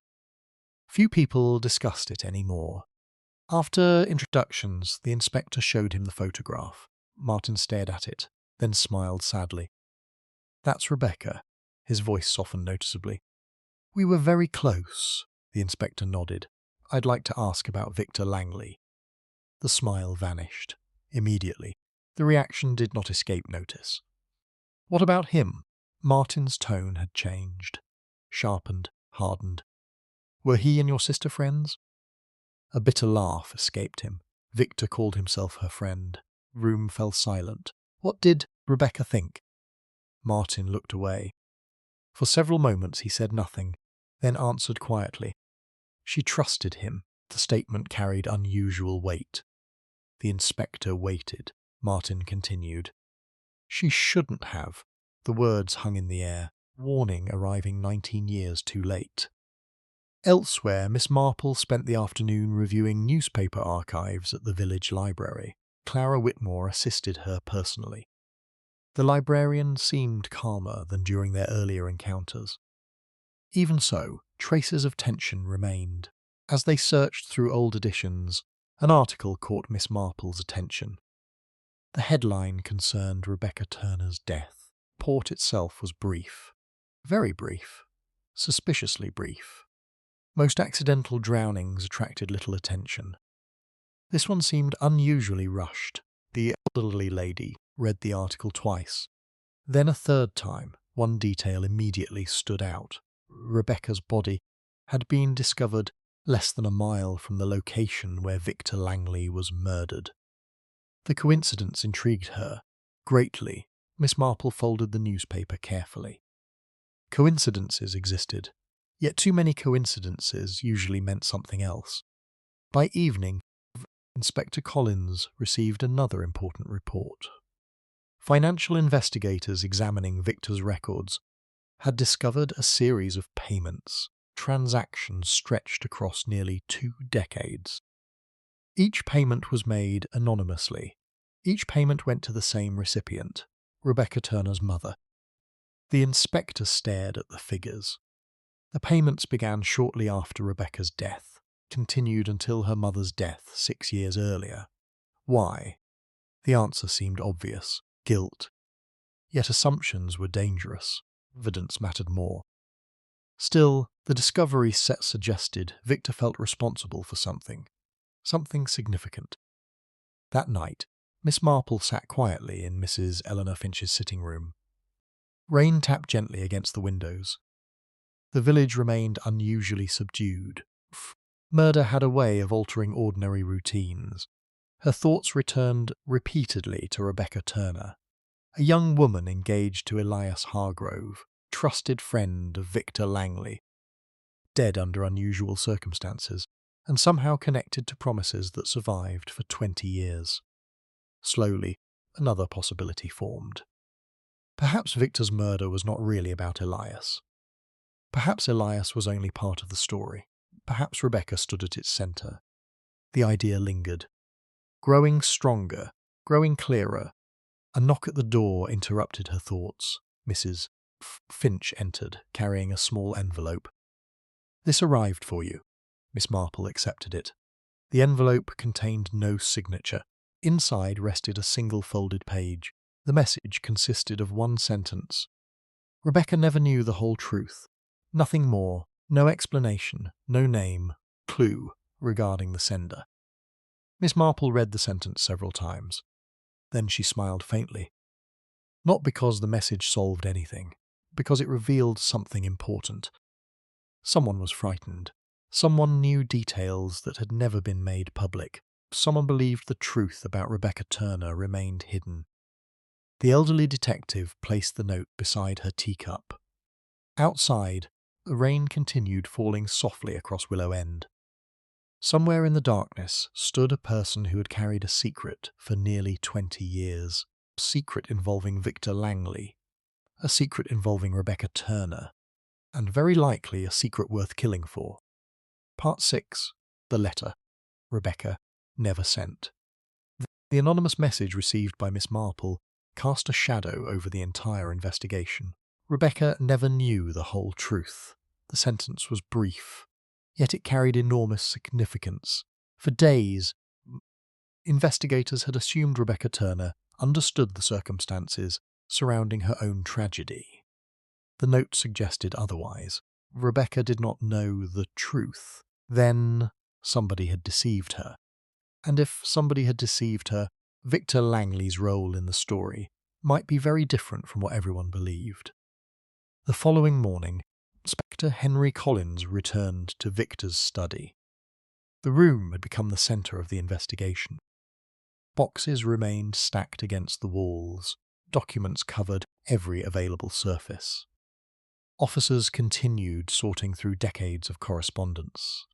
Few people discussed it anymore. After introductions, the inspector showed him the photograph. Martin stared at it, then smiled sadly. "That's Rebecca." His voice softened noticeably. "We were very close." The inspector nodded. "I'd like to ask about Victor Langley." The smile vanished. Immediately, the reaction did not escape notice. "What about him?" Martin's tone had changed. Sharpened, hardened. "Were he and your sister friends?" A bitter laugh escaped him. Victor called himself her friend. Room fell silent. What did Rebecca think? Martin looked away. For several moments he said nothing, then answered quietly. She trusted him. The statement carried unusual weight. The inspector waited. Martin continued. She shouldn't have. The words hung in the air, warning arriving 19 years too late. Elsewhere, Miss Marple spent the afternoon reviewing newspaper archives at the village library. Clara Whitmore assisted her personally. The librarian seemed calmer than during their earlier encounters. Even so, traces of tension remained. As they searched through old editions, an article caught Miss Marple's attention. The headline concerned Rebecca Turner's death. The report itself was brief. Very brief. Suspiciously brief. Most accidental drownings attracted little attention. This one seemed unusually rushed. The elderly lady read the article twice. Then a third time, one detail immediately stood out. Rebecca's body had been discovered less than a mile from the location where Victor Langley was murdered. The coincidence intrigued her greatly. Miss Marple folded the newspaper carefully. Coincidences existed, yet too many coincidences usually meant something else. By evening, Inspector Collins received another important report. Financial investigators examining Victor's records had discovered a series of payments. Transactions stretched across nearly 2 decades. Each payment was made anonymously. Each payment went to the same recipient, Rebecca Turner's mother. The inspector stared at the figures. The payments began shortly after Rebecca's death, continued until her mother's death 6 years earlier. Why? The answer seemed obvious: guilt. Yet assumptions were dangerous. Evidence mattered more. Still, the discovery suggested Victor felt responsible for something significant. That night, Miss Marple sat quietly in Mrs. Eleanor Finch's sitting room. Rain tapped gently against the windows. The village remained unusually subdued. Murder had a way of altering ordinary routines. Her thoughts returned repeatedly to Rebecca Turner, a young woman engaged to Elias Hargrove, trusted friend of Victor Langley, dead under unusual circumstances, and somehow connected to promises that survived for 20 years. Slowly, another possibility formed. Perhaps Victor's murder was not really about Elias. Perhaps Elias was only part of the story. Perhaps Rebecca stood at its centre. The idea lingered. Growing stronger, growing clearer, a knock at the door interrupted her thoughts. Mrs. Finch entered, carrying a small envelope. "This arrived for you." Miss Marple accepted it. The envelope contained no signature. Inside rested a single folded page. The message consisted of one sentence. Rebecca never knew the whole truth. Nothing more, no explanation, no name, clue regarding the sender. Miss Marple read the sentence several times. Then she smiled faintly. Not because the message solved anything, because it revealed something important. Someone was frightened. Someone knew details that had never been made public. Someone believed the truth about Rebecca Turner remained hidden. The elderly detective placed the note beside her teacup. Outside, the rain continued falling softly across Willow End. Somewhere in the darkness stood a person who had carried a secret for nearly 20 years. A secret involving Victor Langley. A secret involving Rebecca Turner. And very likely a secret worth killing for. Part 6. The letter. Rebecca never sent. The anonymous message received by Miss Marple cast a shadow over the entire investigation. Rebecca never knew the whole truth. The sentence was brief, yet it carried enormous significance. For days, investigators had assumed Rebecca Turner understood the circumstances surrounding her own tragedy. The note suggested otherwise. Rebecca did not know the truth. Then somebody had deceived her. And if somebody had deceived her, Victor Langley's role in the story might be very different from what everyone believed. The following morning, Inspector Henry Collins returned to Victor's study. The room had become the centre of the investigation. Boxes remained stacked against the walls, documents covered every available surface. Officers continued sorting through decades of correspondence.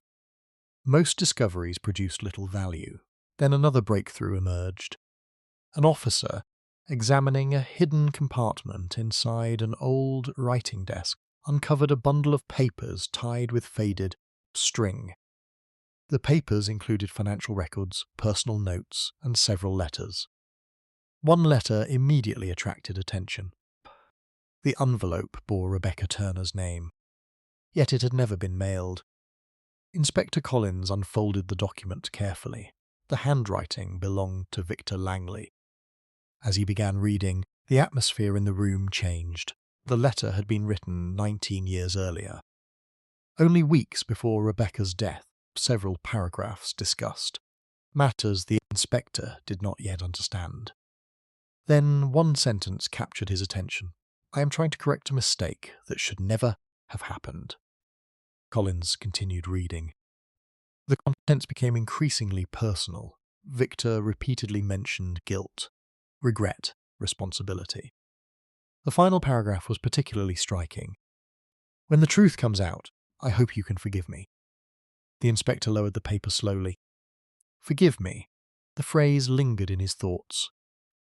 Most discoveries produced little value. Then another breakthrough emerged. An officer, examining a hidden compartment inside an old writing desk, uncovered a bundle of papers tied with faded string. The papers included financial records, personal notes, and several letters. One letter immediately attracted attention. The envelope bore Rebecca Turner's name, yet it had never been mailed. Inspector Collins unfolded the document carefully. The handwriting belonged to Victor Langley. As he began reading, the atmosphere in the room changed. The letter had been written 19 years earlier. Only weeks before Rebecca's death, several paragraphs discussed matters the inspector did not yet understand. Then one sentence captured his attention. "I am trying to correct a mistake that should never have happened." Collins continued reading. The contents became increasingly personal. Victor repeatedly mentioned guilt, regret, responsibility. The final paragraph was particularly striking. "When the truth comes out, I hope you can forgive me." The inspector lowered the paper slowly. "Forgive me." The phrase lingered in his thoughts.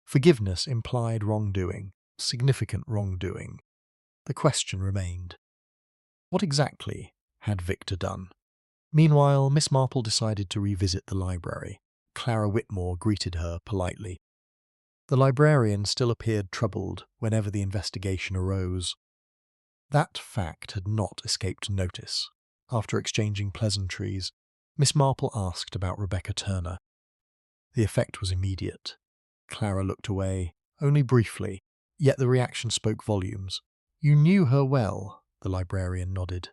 Forgiveness implied wrongdoing, significant wrongdoing. The question remained. What exactly had Victor done? Meanwhile, Miss Marple decided to revisit the library. Clara Whitmore greeted her politely. The librarian still appeared troubled whenever the investigation arose. That fact had not escaped notice. After exchanging pleasantries, Miss Marple asked about Rebecca Turner. The effect was immediate. Clara looked away, only briefly, yet the reaction spoke volumes. "You knew her well," the librarian nodded.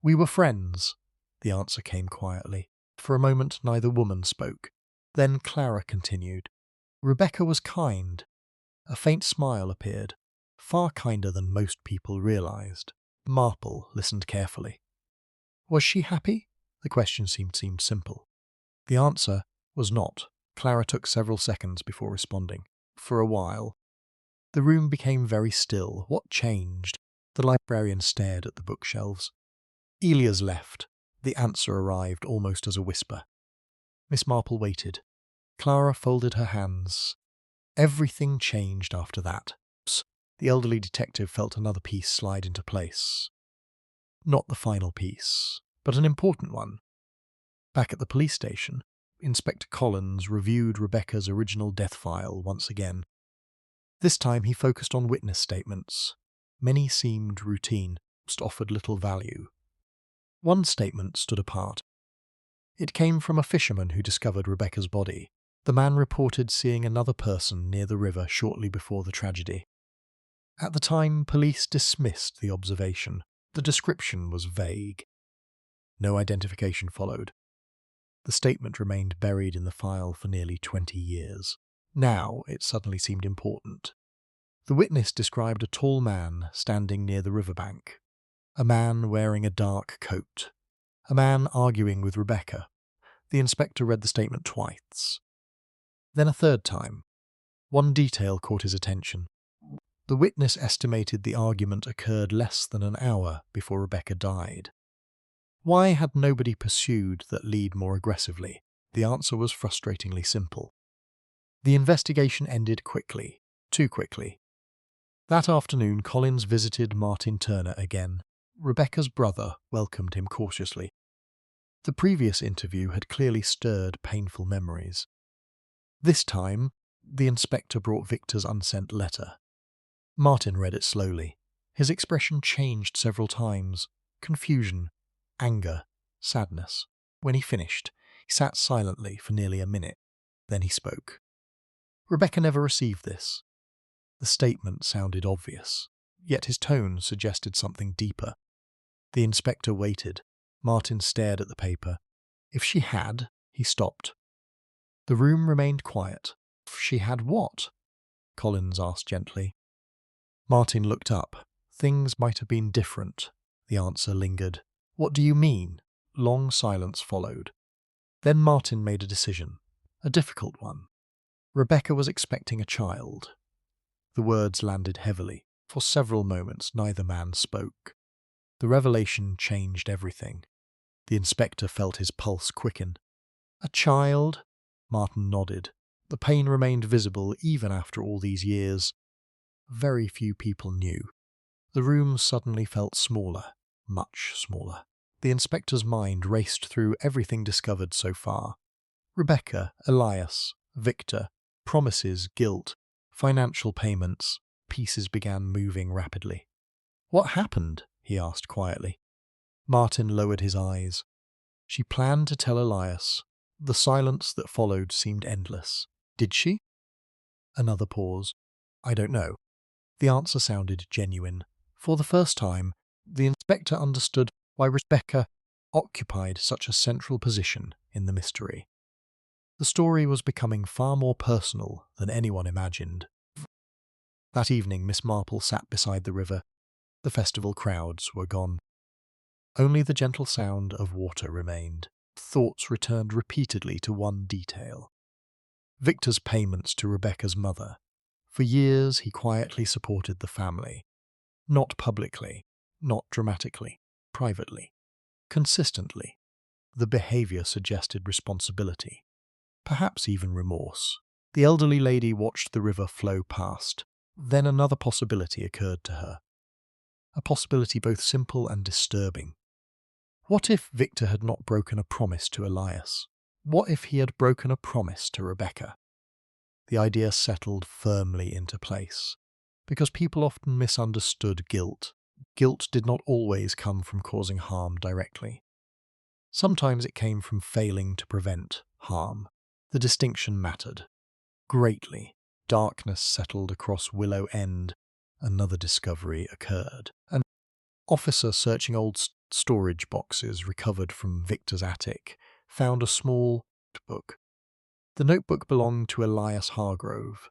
"We were friends," the answer came quietly. For a moment neither woman spoke. Then Clara continued. "Rebecca was kind." A faint smile appeared, far kinder than most people realized. Marple listened carefully. Was she happy? The question seemed simple. The answer was not. Clara took several seconds before responding. For a while. The room became very still. What changed? The librarian stared at the bookshelves. Elia's left. The answer arrived almost as a whisper. Miss Marple waited. Clara folded her hands. Everything changed after that. The elderly detective felt another piece slide into place. Not the final piece, but an important one. Back at the police station, Inspector Collins reviewed Rebecca's original death file once again. This time he focused on witness statements. Many seemed routine, just offered little value. One statement stood apart. It came from a fisherman who discovered Rebecca's body. The man reported seeing another person near the river shortly before the tragedy. At the time, police dismissed the observation. The description was vague. No identification followed. The statement remained buried in the file for nearly 20 years. Now it suddenly seemed important. The witness described a tall man standing near the riverbank. A man wearing a dark coat. A man arguing with Rebecca. The inspector read the statement twice. Then a third time. One detail caught his attention. The witness estimated the argument occurred less than an hour before Rebecca died. Why had nobody pursued that lead more aggressively? The answer was frustratingly simple. The investigation ended quickly, too quickly. That afternoon, Collins visited Martin Turner again. Rebecca's brother welcomed him cautiously. The previous interview had clearly stirred painful memories. This time, the inspector brought Victor's unsent letter. Martin read it slowly. His expression changed several times. Confusion, anger, sadness. When he finished, he sat silently for nearly a minute. Then he spoke. Rebecca never received this. The statement sounded obvious, yet his tone suggested something deeper. The inspector waited. Martin stared at the paper. If she had, he stopped. The room remained quiet. If she had what? Collins asked gently. Martin looked up. Things might have been different. The answer lingered. What do you mean? Long silence followed. Then Martin made a decision, a difficult one. Rebecca was expecting a child. The words landed heavily. For several moments neither man spoke. The revelation changed everything. The inspector felt his pulse quicken. A child? Martin nodded. The pain remained visible even after all these years. Very few people knew. The room suddenly felt smaller, much smaller. The inspector's mind raced through everything discovered so far. Rebecca, Elias, Victor, promises, guilt, financial payments. Pieces began moving rapidly. "What happened?" he asked quietly. Martin lowered his eyes. She planned to tell Elias. The silence that followed seemed endless. Did she? Another pause. "I don't know." The answer sounded genuine. For the first time, the inspector understood why Rebecca occupied such a central position in the mystery. The story was becoming far more personal than anyone imagined. That evening, Miss Marple sat beside the river. The festival crowds were gone. Only the gentle sound of water remained. Thoughts returned repeatedly to one detail. Victor's payments to Rebecca's mother. For years he quietly supported the family. Not publicly, not dramatically, privately. Consistently. The behaviour suggested responsibility. Perhaps even remorse. The elderly lady watched the river flow past. Then another possibility occurred to her. A possibility both simple and disturbing. What if Victor had not broken a promise to Elias? What if he had broken a promise to Rebecca? The idea settled firmly into place. Because people often misunderstood guilt. Guilt did not always come from causing harm directly. Sometimes it came from failing to prevent harm. The distinction mattered. Greatly. Darkness settled across Willow End. Another discovery occurred. An officer searching old storage boxes recovered from Victor's attic found a small notebook. The notebook belonged to Elias Hargrove.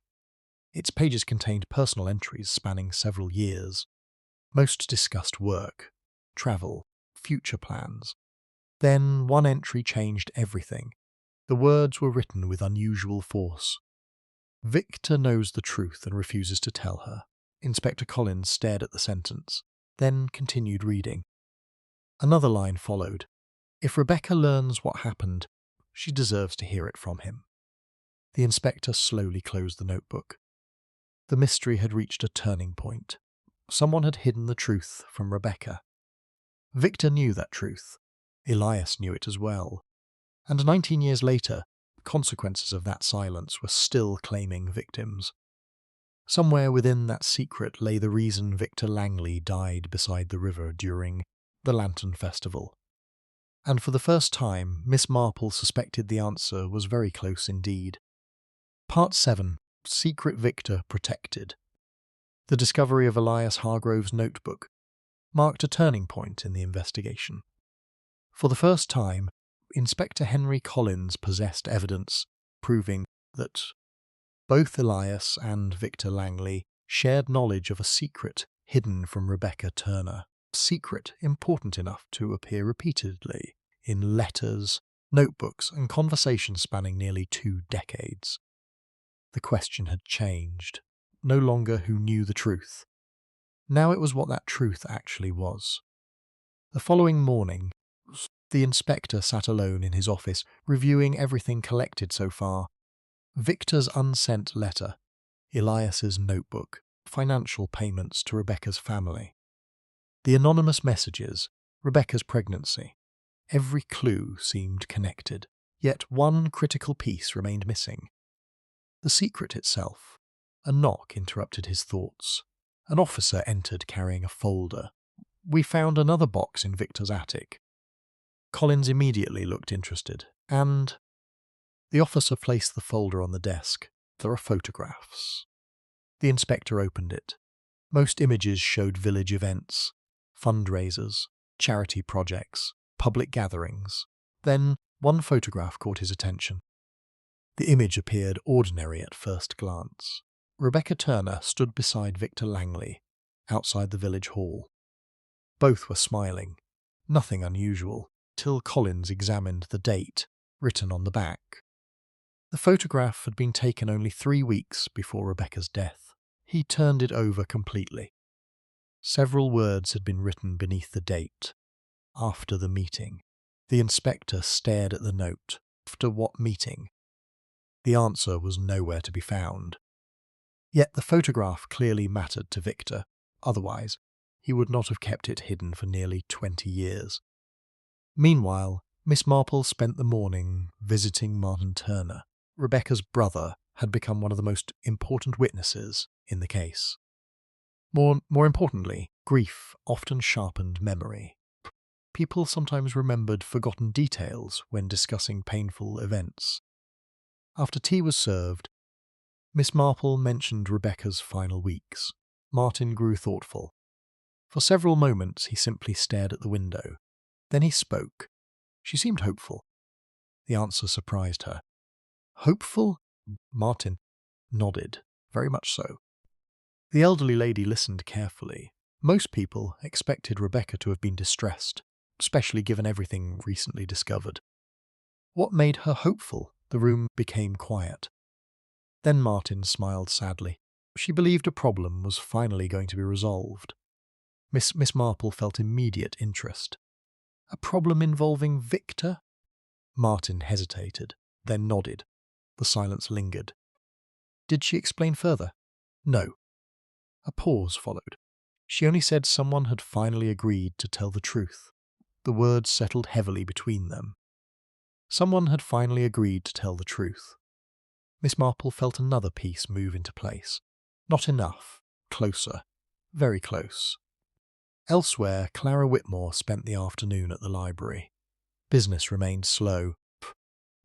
Its pages contained personal entries spanning several years. Most discussed work, travel, future plans. Then one entry changed everything. The words were written with unusual force. "Victor knows the truth and refuses to tell her." Inspector Collins stared at the sentence, then continued reading. Another line followed. "If Rebecca learns what happened, she deserves to hear it from him." The inspector slowly closed the notebook. The mystery had reached a turning point. Someone had hidden the truth from Rebecca. Victor knew that truth. Elias knew it as well. And 19 years later, the consequences of that silence were still claiming victims. Somewhere within that secret lay the reason Victor Langley died beside the river during the Lantern Festival. And for the first time, Miss Marple suspected the answer was very close indeed. Part 7. Secret Victor Protected. The discovery of Elias Hargrove's notebook marked a turning point in the investigation. For the first time, Inspector Henry Collins possessed evidence proving that both Elias and Victor Langley shared knowledge of a secret hidden from Rebecca Turner. Secret important enough to appear repeatedly in letters, notebooks, and conversations spanning nearly 2 decades. The question had changed. No longer who knew the truth. Now it was what that truth actually was. The following morning, the inspector sat alone in his office, reviewing everything collected so far. Victor's unsent letter, Elias's notebook, financial payments to Rebecca's family. The anonymous messages, Rebecca's pregnancy. Every clue seemed connected, yet one critical piece remained missing. The secret itself. A knock interrupted his thoughts. An officer entered carrying a folder. "We found another box in Victor's attic." Collins immediately looked interested, and the officer placed the folder on the desk. There are photographs. The inspector opened it. Most images showed village events, fundraisers, charity projects, public gatherings. Then one photograph caught his attention. The image appeared ordinary at first glance. Rebecca Turner stood beside Victor Langley, outside the village hall. Both were smiling. Nothing unusual, till Collins examined the date. written on the back. The photograph had been taken only 3 weeks before Rebecca's death. He turned it over completely. Several words had been written beneath the date. After the meeting. The inspector stared at the note. After what meeting? The answer was nowhere to be found. Yet the photograph clearly mattered to Victor. Otherwise, he would not have kept it hidden for nearly 20 years. Meanwhile, Miss Marple spent the morning visiting Martin Turner. Rebecca's brother had become one of the most important witnesses in the case. More importantly, grief often sharpened memory. People sometimes remembered forgotten details when discussing painful events. After tea was served, Miss Marple mentioned Rebecca's final weeks. Martin grew thoughtful. For several moments he simply stared at the window. Then he spoke. She seemed hopeful. The answer surprised her. Hopeful? Martin nodded, very much so. The elderly lady listened carefully. Most people expected Rebecca to have been distressed, especially given everything recently discovered. What made her hopeful? The room became quiet. Then Martin smiled sadly. She believed a problem was finally going to be resolved. Miss Marple felt immediate interest. A problem involving Victor? Martin hesitated, then nodded. The silence lingered. Did she explain further? No. A pause followed. She only said someone had finally agreed to tell the truth. The words settled heavily between them. Someone had finally agreed to tell the truth. Miss Marple felt another piece move into place. Not enough. Closer. Very close. Elsewhere, Clara Whitmore spent the afternoon at the library. Business remained slow.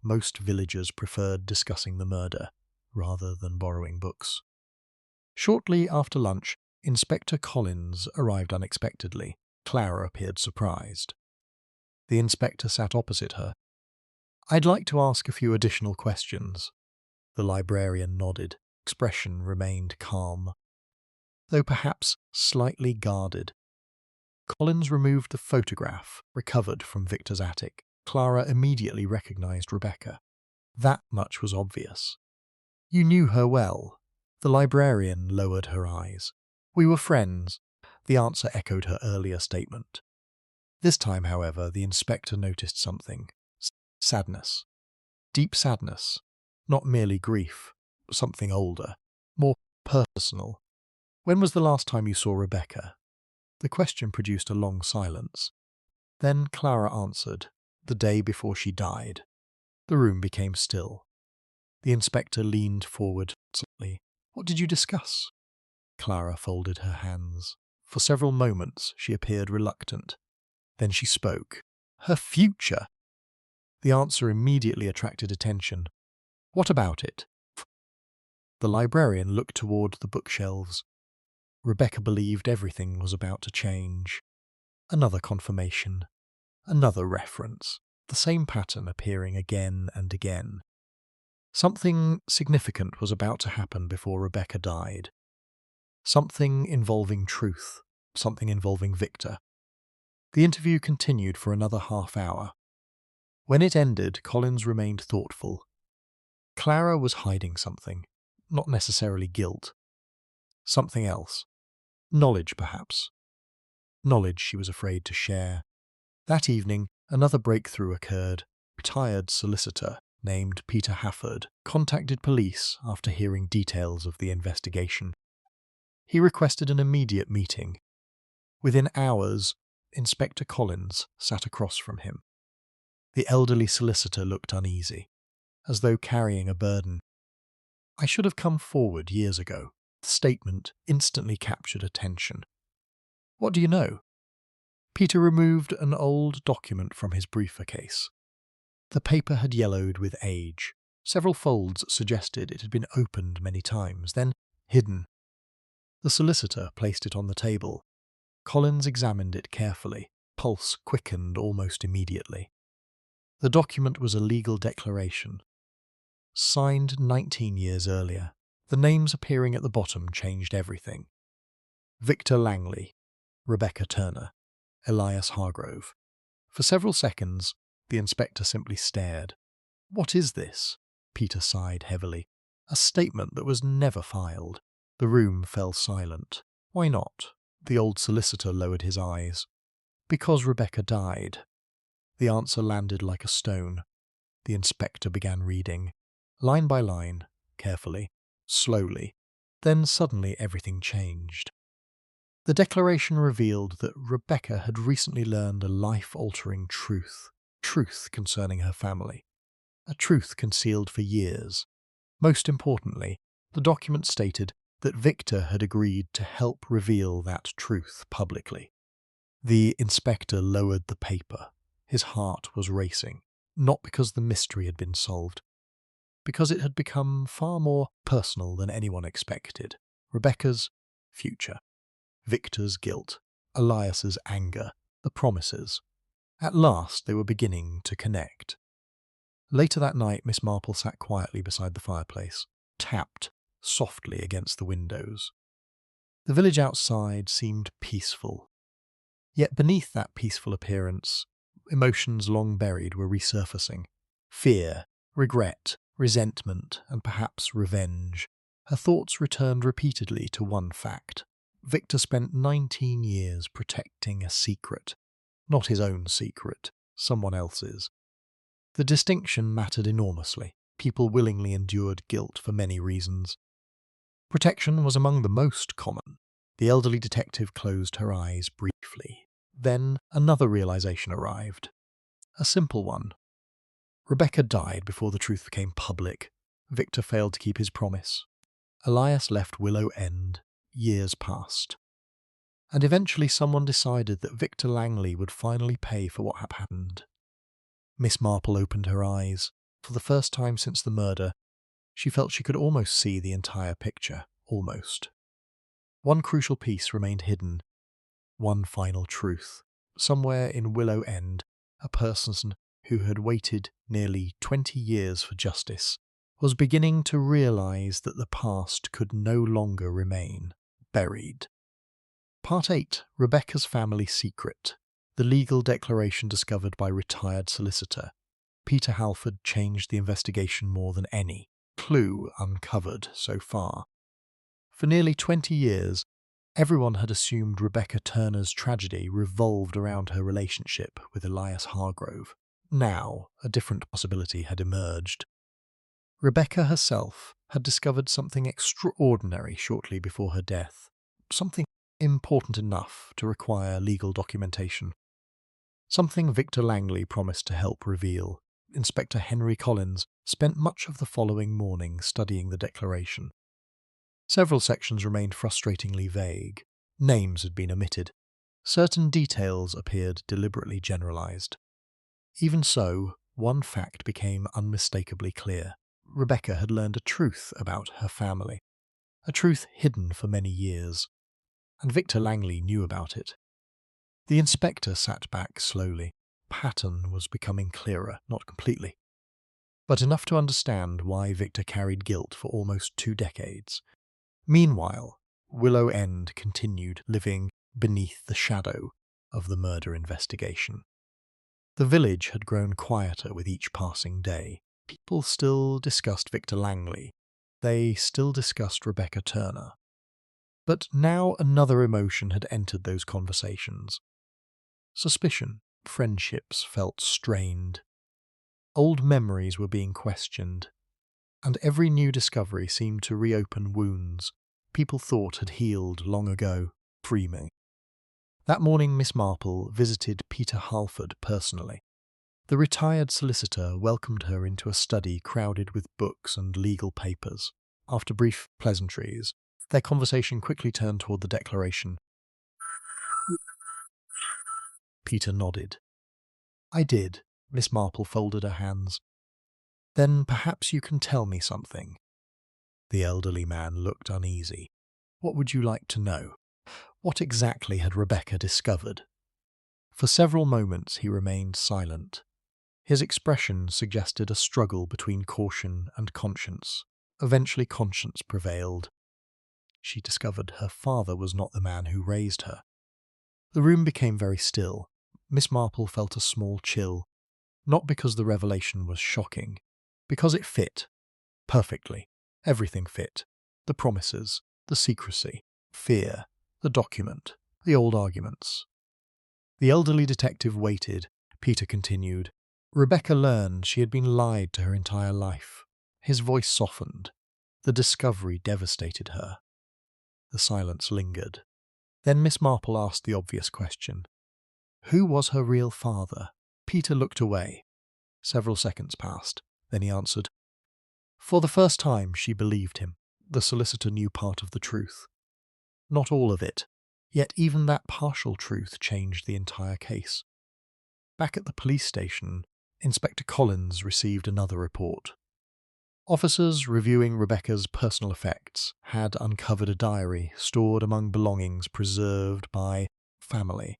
Most villagers preferred discussing the murder, rather than borrowing books. Shortly after lunch, Inspector Collins arrived unexpectedly. Clara appeared surprised. The inspector sat opposite her. "I'd like to ask a few additional questions." The librarian nodded. Expression remained calm, though perhaps slightly guarded. Collins removed the photograph recovered from Victor's attic. Clara immediately recognized Rebecca. That much was obvious. "You knew her well." The librarian lowered her eyes. "We were friends." The answer echoed her earlier statement. This time, however, the inspector noticed something. Sadness. Deep sadness. Not merely grief. Something older. More personal. "When was the last time you saw Rebecca?" The question produced a long silence. Then Clara answered, "The day before she died." The room became still. The inspector leaned forward slightly. "What did you discuss?" Clara folded her hands. For several moments she appeared reluctant. Then she spoke. "Her future!" The answer immediately attracted attention. "What about it?" The librarian looked toward the bookshelves. Rebecca believed everything was about to change. Another confirmation. Another reference. The same pattern appearing again and again. Something significant was about to happen before Rebecca died. Something involving truth. Something involving Victor. The interview continued for another half hour. When it ended, Collins remained thoughtful. Clara was hiding something. Not necessarily guilt. Something else. Knowledge, perhaps. Knowledge she was afraid to share. That evening, another breakthrough occurred. A retired solicitor named Peter Hafford contacted police after hearing details of the investigation. He requested an immediate meeting. Within hours, Inspector Collins sat across from him. The elderly solicitor looked uneasy, as though carrying a burden. "I should have come forward years ago." The statement instantly captured attention. "What do you know?" Peter removed an old document from his briefcase. The paper had yellowed with age. Several folds suggested it had been opened many times, then hidden. The solicitor placed it on the table. Collins examined it carefully. Pulse quickened almost immediately. The document was a legal declaration, signed 19 years earlier. The names appearing at the bottom changed everything. Victor Langley, Rebecca Turner, Elias Hargrove. For several seconds, the inspector simply stared. "What is this?" Peter sighed heavily. "A statement that was never filed." The room fell silent. "Why not?" The old solicitor lowered his eyes. "Because Rebecca died." The answer landed like a stone. The inspector began reading, line by line, carefully, slowly. Then suddenly everything changed. The declaration revealed that Rebecca had recently learned a life-altering truth concerning her family, a truth concealed for years. Most importantly, the document stated that Victor had agreed to help reveal that truth publicly. The inspector lowered the paper. His heart was racing, not because the mystery had been solved, because it had become far more personal than anyone expected. Rebecca's future, Victor's guilt, Elias's anger, the promises. At last they were beginning to connect. Later that night, Miss Marple sat quietly beside the fireplace, tapped softly against the windows. The village outside seemed peaceful. Yet beneath that peaceful appearance, emotions long buried were resurfacing. Fear, regret, resentment, and perhaps revenge. Her thoughts returned repeatedly to one fact. Victor spent 19 years protecting a secret. Not his own secret, someone else's. The distinction mattered enormously. People willingly endured guilt for many reasons. Protection was among the most common. The elderly detective closed her eyes briefly. Then another realization arrived. A simple one. Rebecca died before the truth became public. Victor failed to keep his promise. Elias left Willow End. Years passed. And eventually someone decided that Victor Langley would finally pay for what had happened. Miss Marple opened her eyes. For the first time since the murder, she felt she could almost see the entire picture. Almost. One crucial piece remained hidden. One final truth. Somewhere in Willow End, a person who had waited nearly 20 years for justice was beginning to realize that the past could no longer remain buried. Part 8. Rebecca's Family Secret. The legal declaration discovered by retired solicitor. Peter Halford changed the investigation more than any clue uncovered so far. For nearly 20 years, everyone had assumed Rebecca Turner's tragedy revolved around her relationship with Elias Hargrove. Now, a different possibility had emerged. Rebecca herself had discovered something extraordinary shortly before her death, something important enough to require legal documentation. Something Victor Langley promised to help reveal. Inspector Henry Collins spent much of the following morning studying the declaration. Several sections remained frustratingly vague. Names had been omitted. Certain details appeared deliberately generalized. Even so, one fact became unmistakably clear. Rebecca had learned a truth about her family, a truth hidden for many years, and Victor Langley knew about it. The inspector sat back slowly. Pattern was becoming clearer, not completely, but enough to understand why Victor carried guilt for almost 2 decades. Meanwhile, Willow End continued living beneath the shadow of the murder investigation. The village had grown quieter with each passing day. People still discussed Victor Langley. They still discussed Rebecca Turner. But now another emotion had entered those conversations. Suspicion. Friendships felt strained. Old memories were being questioned, and every new discovery seemed to reopen wounds people thought had healed long ago, dreaming. That morning Miss Marple visited Peter Halford personally. The retired solicitor welcomed her into a study crowded with books and legal papers. After brief pleasantries, their conversation quickly turned toward the declaration. Peter nodded. "I did." Miss Marple folded her hands. "Then perhaps you can tell me something." The elderly man looked uneasy. "What would you like to know? What exactly had Rebecca discovered?" For several moments he remained silent. His expression suggested a struggle between caution and conscience. Eventually conscience prevailed. She discovered her father was not the man who raised her. The room became very still. Miss Marple felt a small chill, not because the revelation was shocking, Because it fit. Perfectly. Everything fit. The promises, the secrecy, fear, the document, the old arguments. The elderly detective waited. Peter continued. Rebecca learned she had been lied to her entire life. His voice softened. The discovery devastated her. The silence lingered. Then Miss Marple asked the obvious question. Who was her real father? Peter looked away. Several seconds passed. Then he answered. For the first time, she believed him. The solicitor knew part of the truth. Not all of it. Yet even that partial truth changed the entire case. Back at the police station, Inspector Collins received another report. Officers reviewing Rebecca's personal effects had uncovered a diary stored among belongings preserved by family.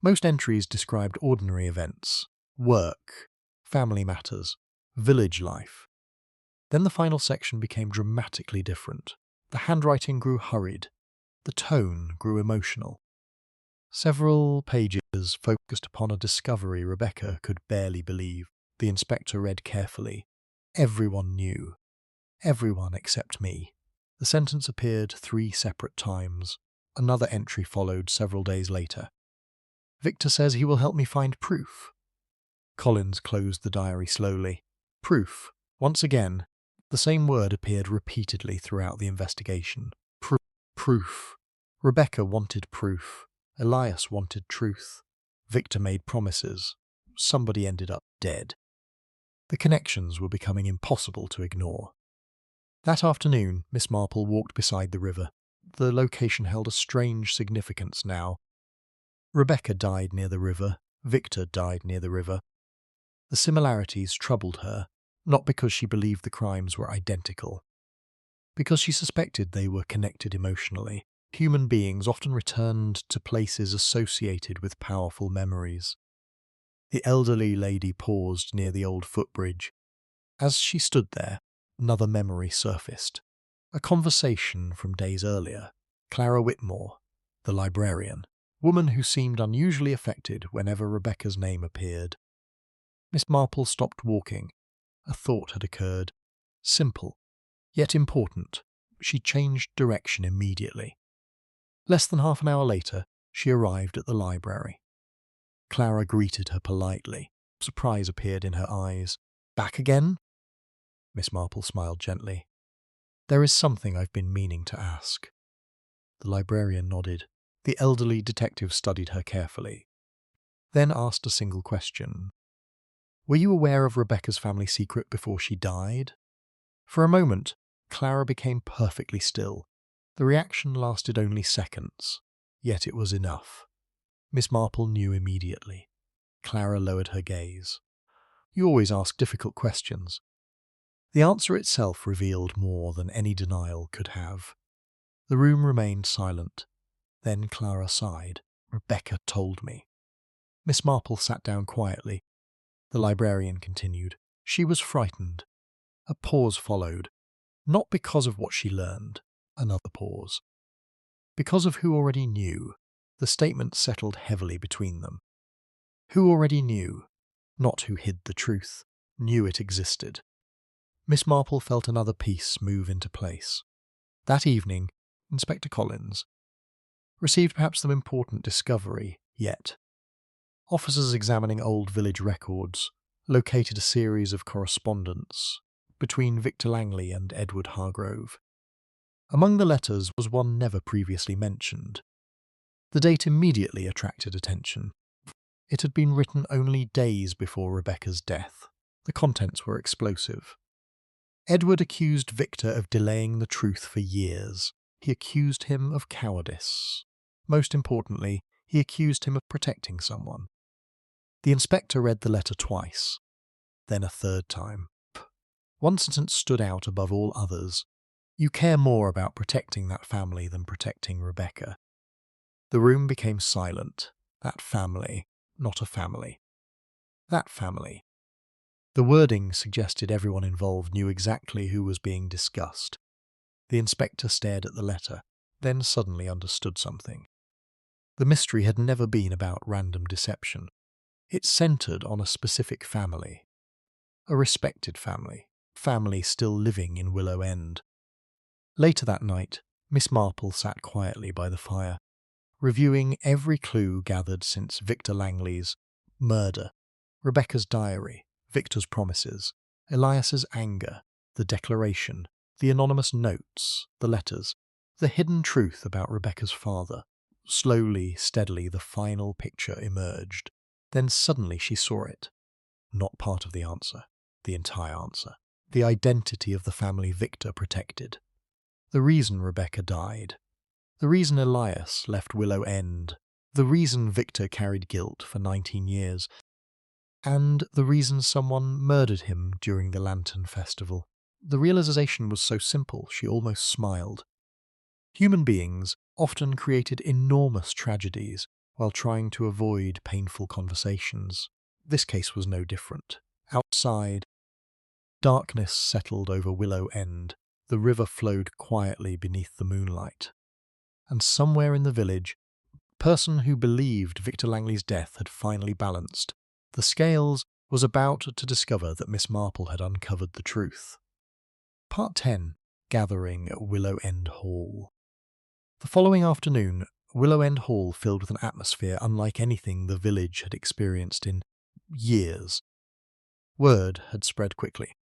Most entries described ordinary events, work, family matters, village life. Then the final section became dramatically different. The handwriting grew hurried. The tone grew emotional. Several pages focused upon a discovery Rebecca could barely believe. The inspector read carefully. Everyone knew. Everyone except me. The sentence appeared 3 separate times. Another entry followed several days later. Victor says he will help me find proof. Collins closed the diary slowly. Proof. Once again, the same word appeared repeatedly throughout the investigation. Proof. Rebecca wanted proof. Elias wanted truth. Victor made promises. Somebody ended up dead. The connections were becoming impossible to ignore. That afternoon, Miss Marple walked beside the river. The location held a strange significance now. Rebecca died near the river. Victor died near the river. The similarities troubled her, not because she believed the crimes were identical, because she suspected they were connected emotionally. Human beings often returned to places associated with powerful memories. The elderly lady paused near the old footbridge. As she stood there, another memory surfaced. A conversation from days earlier. Clara Whitmore, the librarian, woman who seemed unusually affected whenever Rebecca's name appeared. Miss Marple stopped walking. A thought had occurred. Simple, yet important. She changed direction immediately. Less than half an hour later, she arrived at the library. Clara greeted her politely. Surprise appeared in her eyes. Back again? Miss Marple smiled gently. There is something I've been meaning to ask. The librarian nodded. The elderly detective studied her carefully, then asked a single question. Were you aware of Rebecca's family secret before she died? For a moment, Clara became perfectly still. The reaction lasted only seconds, yet it was enough. Miss Marple knew immediately. Clara lowered her gaze. You always ask difficult questions. The answer itself revealed more than any denial could have. The room remained silent. Then Clara sighed. Rebecca told me. Miss Marple sat down quietly. The librarian continued. She was frightened. A pause followed. Not because of what she learned. Another pause. Because of who already knew. The statement settled heavily between them. Who already knew, not who hid the truth, knew it existed. Miss Marple felt another piece move into place. That evening, Inspector Collins received perhaps the important discovery yet. Officers examining old village records located a series of correspondence between Victor Langley and Edward Hargrove. Among the letters was one never previously mentioned. The date immediately attracted attention. It had been written only days before Rebecca's death. The contents were explosive. Edward accused Victor of delaying the truth for years. He accused him of cowardice. Most importantly, he accused him of protecting someone. The inspector read the letter twice, then a third time. One sentence stood out above all others. You care more about protecting that family than protecting Rebecca. The room became silent. That family, not a family. That family. The wording suggested everyone involved knew exactly who was being discussed. The inspector stared at the letter, then suddenly understood something. The mystery had never been about random deception. It centered on a specific family. A respected family. family still living in Willow End. Later that night, Miss Marple sat quietly by the fire, reviewing every clue gathered since Victor Langley's murder, Rebecca's diary, Victor's promises, Elias's anger, the declaration, the anonymous notes, the letters, the hidden truth about Rebecca's father. Slowly, steadily, the final picture emerged. Then suddenly she saw it. Not part of the answer, the entire answer. The identity of the family Victor protected. The reason Rebecca died. The reason Elias left Willow End. The reason Victor carried guilt for 19 years. And the reason someone murdered him during the Lantern Festival. The realization was so simple she almost smiled. Human beings often created enormous tragedies while trying to avoid painful conversations. This case was no different. Outside, darkness settled over Willow End. The river flowed quietly beneath the moonlight. And somewhere in the village, a person who believed Victor Langley's death had finally balanced. The scales was about to discover that Miss Marple had uncovered the truth. Part 10. Gathering at Willow End Hall. The following afternoon, Willow End Hall filled with an atmosphere unlike anything the village had experienced in years. Word had spread quickly.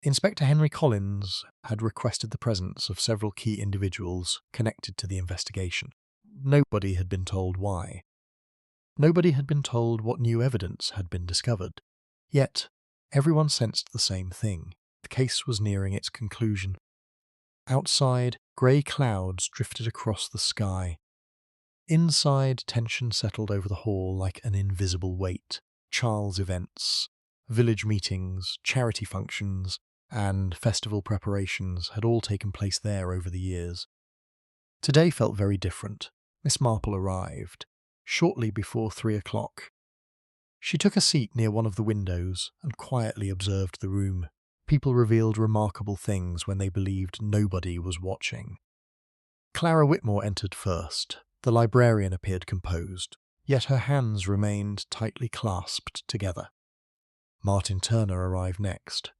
Inspector Henry Collins had requested the presence of several key individuals connected to the investigation. Nobody had been told why. Nobody had been told what new evidence had been discovered. Yet, everyone sensed the same thing. The case was nearing its conclusion. Outside, grey clouds drifted across the sky. Inside, tension settled over the hall like an invisible weight. Charles events, village meetings, charity functions, and festival preparations had all taken place there over the years. Today felt very different. Miss Marple arrived, shortly before 3 o'clock. She took a seat near one of the windows and quietly observed the room. People revealed remarkable things when they believed nobody was watching. Clara Whitmore entered first. The librarian appeared composed, yet her hands remained tightly clasped together. Martin Turner arrived next.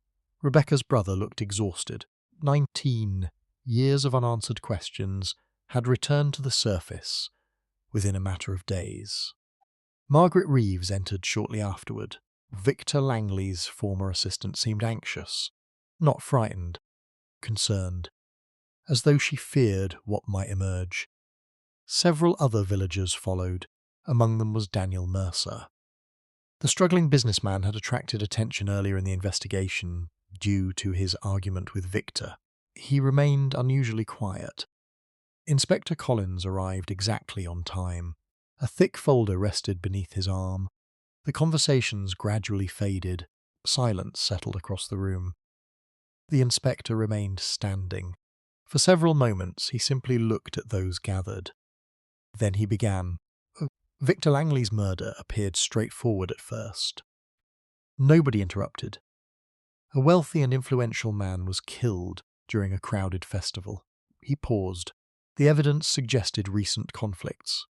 Rebecca's brother looked exhausted. 19 years of unanswered questions had returned to the surface within a matter of days. Margaret Reeves entered shortly afterward. Victor Langley's former assistant seemed anxious, not frightened, concerned, as though she feared what might emerge. Several other villagers followed. Among them was Daniel Mercer. The struggling businessman had attracted attention earlier in the investigation due to his argument with Victor. He remained unusually quiet. Inspector Collins arrived exactly on time. A thick folder rested beneath his arm. The conversations gradually faded. Silence settled across the room. The inspector remained standing. For several moments he simply looked at those gathered. Then he began. Victor Langley's murder appeared straightforward at first. Nobody interrupted. A wealthy and influential man was killed during a crowded festival. He paused. The evidence suggested recent conflicts.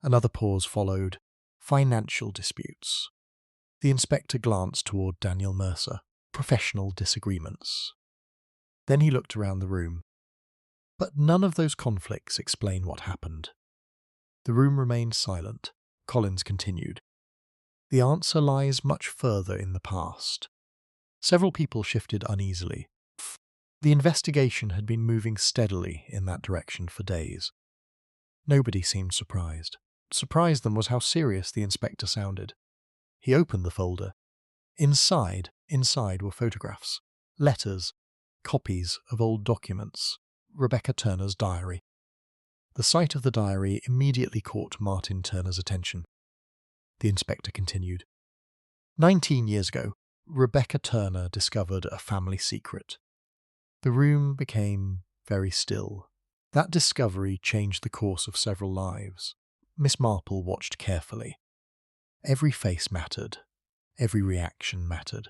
Another pause followed. Financial disputes. The inspector glanced toward Daniel Mercer. Professional disagreements. Then he looked around the room. But none of those conflicts explain what happened. The room remained silent. Collins continued. The answer lies much further in the past. Several people shifted uneasily. The investigation had been moving steadily in that direction for days. Nobody seemed surprised. Surprised them was how serious the inspector sounded. He opened the folder. Inside were photographs, letters, copies of old documents, Rebecca Turner's diary. The sight of the diary immediately caught Martin Turner's attention. The inspector continued. 19 years ago, Rebecca Turner discovered a family secret. The room became very still. That discovery changed the course of several lives. Miss Marple watched carefully. Every face mattered. Every reaction mattered.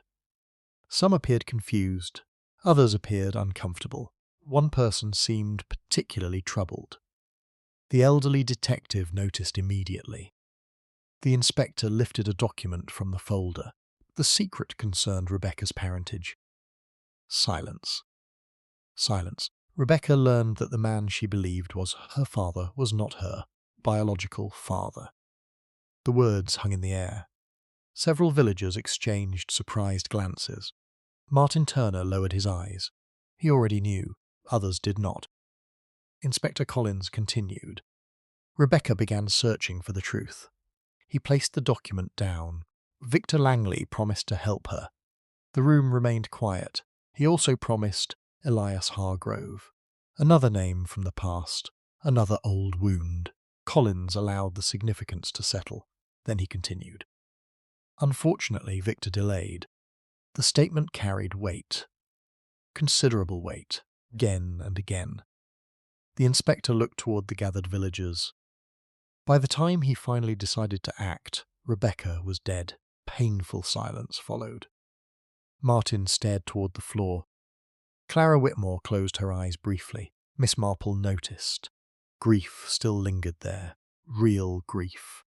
Some appeared confused. Others appeared uncomfortable. One person seemed particularly troubled. The elderly detective noticed immediately. The inspector lifted a document from the folder. The secret concerned Rebecca's parentage. Silence. Silence. Rebecca learned that the man she believed was her father was not her biological father. The words hung in the air. Several villagers exchanged surprised glances. Martin Turner lowered his eyes. He already knew. Others did not. Inspector Collins continued. Rebecca began searching for the truth. He placed the document down. Victor Langley promised to help her. The room remained quiet. He also promised Elias Hargrove. Another name from the past, another old wound. Collins allowed the significance to settle. Then he continued. Unfortunately, Victor delayed. The statement carried weight. Considerable weight. Again and again. The inspector looked toward the gathered villagers. By the time he finally decided to act, Rebecca was dead. Painful silence followed. Martin stared toward the floor. Clara Whitmore closed her eyes briefly. Miss Marple noticed. Grief still lingered there. Real grief.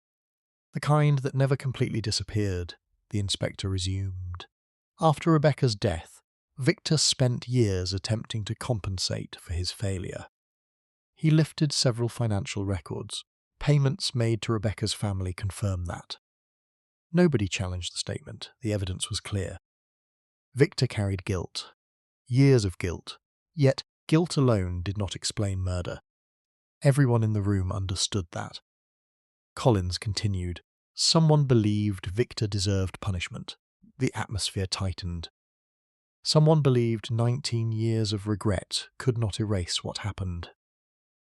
The kind that never completely disappeared, the inspector resumed. After Rebecca's death, Victor spent years attempting to compensate for his failure. He lifted several financial records. Payments made to Rebecca's family confirmed that. Nobody challenged the statement. The evidence was clear. Victor carried guilt. Years of guilt. Yet guilt alone did not explain murder. Everyone in the room understood that. Collins continued. Someone believed Victor deserved punishment. The atmosphere tightened. Someone believed 19 years of regret could not erase what happened.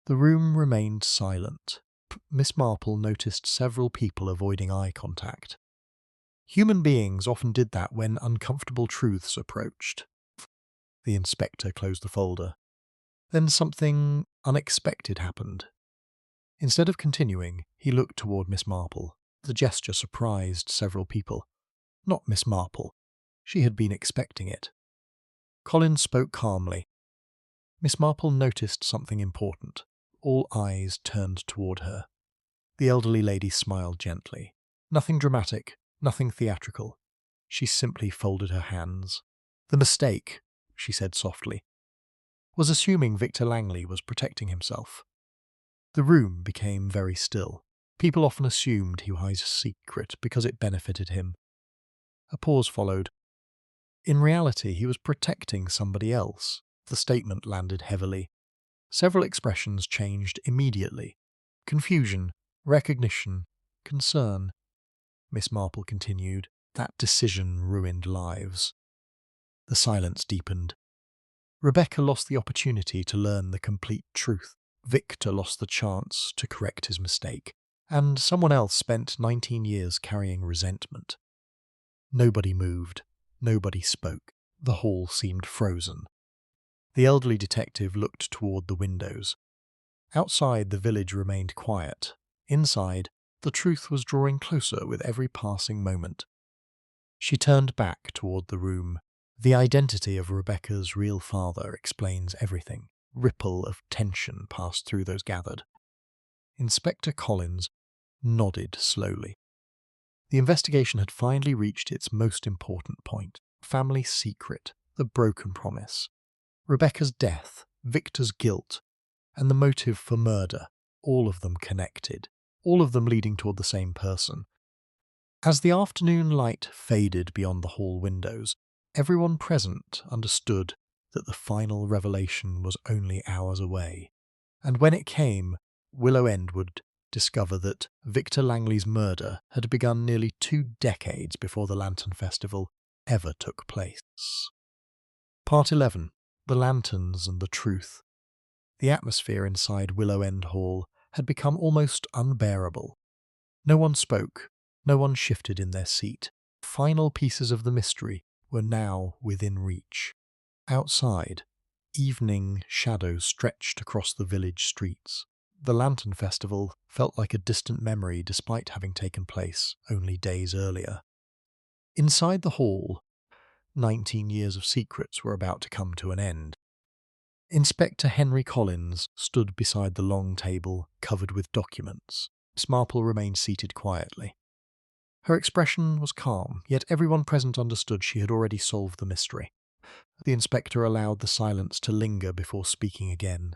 The room remained silent. Miss Marple noticed several people avoiding eye contact. Human beings often did that when uncomfortable truths approached. The inspector closed the folder. Then something unexpected happened. Instead of continuing, he looked toward Miss Marple. The gesture surprised several people. Not Miss Marple. She had been expecting it. Collins spoke calmly. Miss Marple noticed something important. All eyes turned toward her. The elderly lady smiled gently. Nothing dramatic, nothing theatrical. She simply folded her hands. The mistake, she said softly, was assuming Victor Langley was protecting himself. The room became very still. People often assumed he was a secret because it benefited him. A pause followed. In reality, he was protecting somebody else. The statement landed heavily. Several expressions changed immediately. Confusion, recognition, concern. Miss Marple continued. That decision ruined lives. The silence deepened. Rebecca lost the opportunity to learn the complete truth. Victor lost the chance to correct his mistake. And someone else spent 19 years carrying resentment. Nobody moved. Nobody spoke. The hall seemed frozen. The elderly detective looked toward the windows. Outside, the village remained quiet. Inside, the truth was drawing closer with every passing moment. She turned back toward the room. The identity of Rebecca's real father explains everything. Ripple of tension passed through those gathered. Inspector Collins nodded slowly. The investigation had finally reached its most important point. Family secret, the broken promise. Rebecca's death, Victor's guilt, and the motive for murder, all of them connected, all of them leading toward the same person. As the afternoon light faded beyond the hall windows, everyone present understood that the final revelation was only hours away. And when it came, Willow End would discover that Victor Langley's murder had begun nearly 2 decades before the Lantern Festival ever took place. Part 11. The Lanterns and the Truth. The atmosphere inside Willow End Hall had become almost unbearable. No one spoke, no one shifted in their seat. Final pieces of the mystery were now within reach. Outside, evening shadows stretched across the village streets. The Lantern Festival felt like a distant memory despite having taken place only days earlier. Inside the hall, 19 years of secrets were about to come to an end. Inspector Henry Collins stood beside the long table covered with documents. Miss Marple remained seated quietly. Her expression was calm, yet everyone present understood she had already solved the mystery. The inspector allowed the silence to linger before speaking again.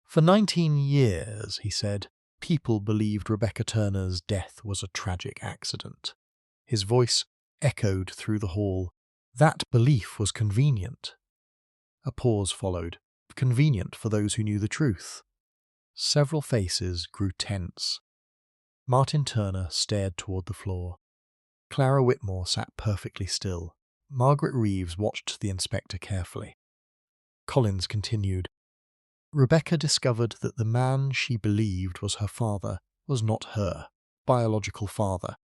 "For 19 years, he said, people believed Rebecca Turner's death was a tragic accident." His voice echoed through the hall. That belief was convenient. A pause followed, convenient for those who knew the truth. Several faces grew tense. Martin Turner stared toward the floor. Clara Whitmore sat perfectly still. Margaret Reeves watched the inspector carefully. Collins continued. Rebecca discovered that the man she believed was her father was not her biological father.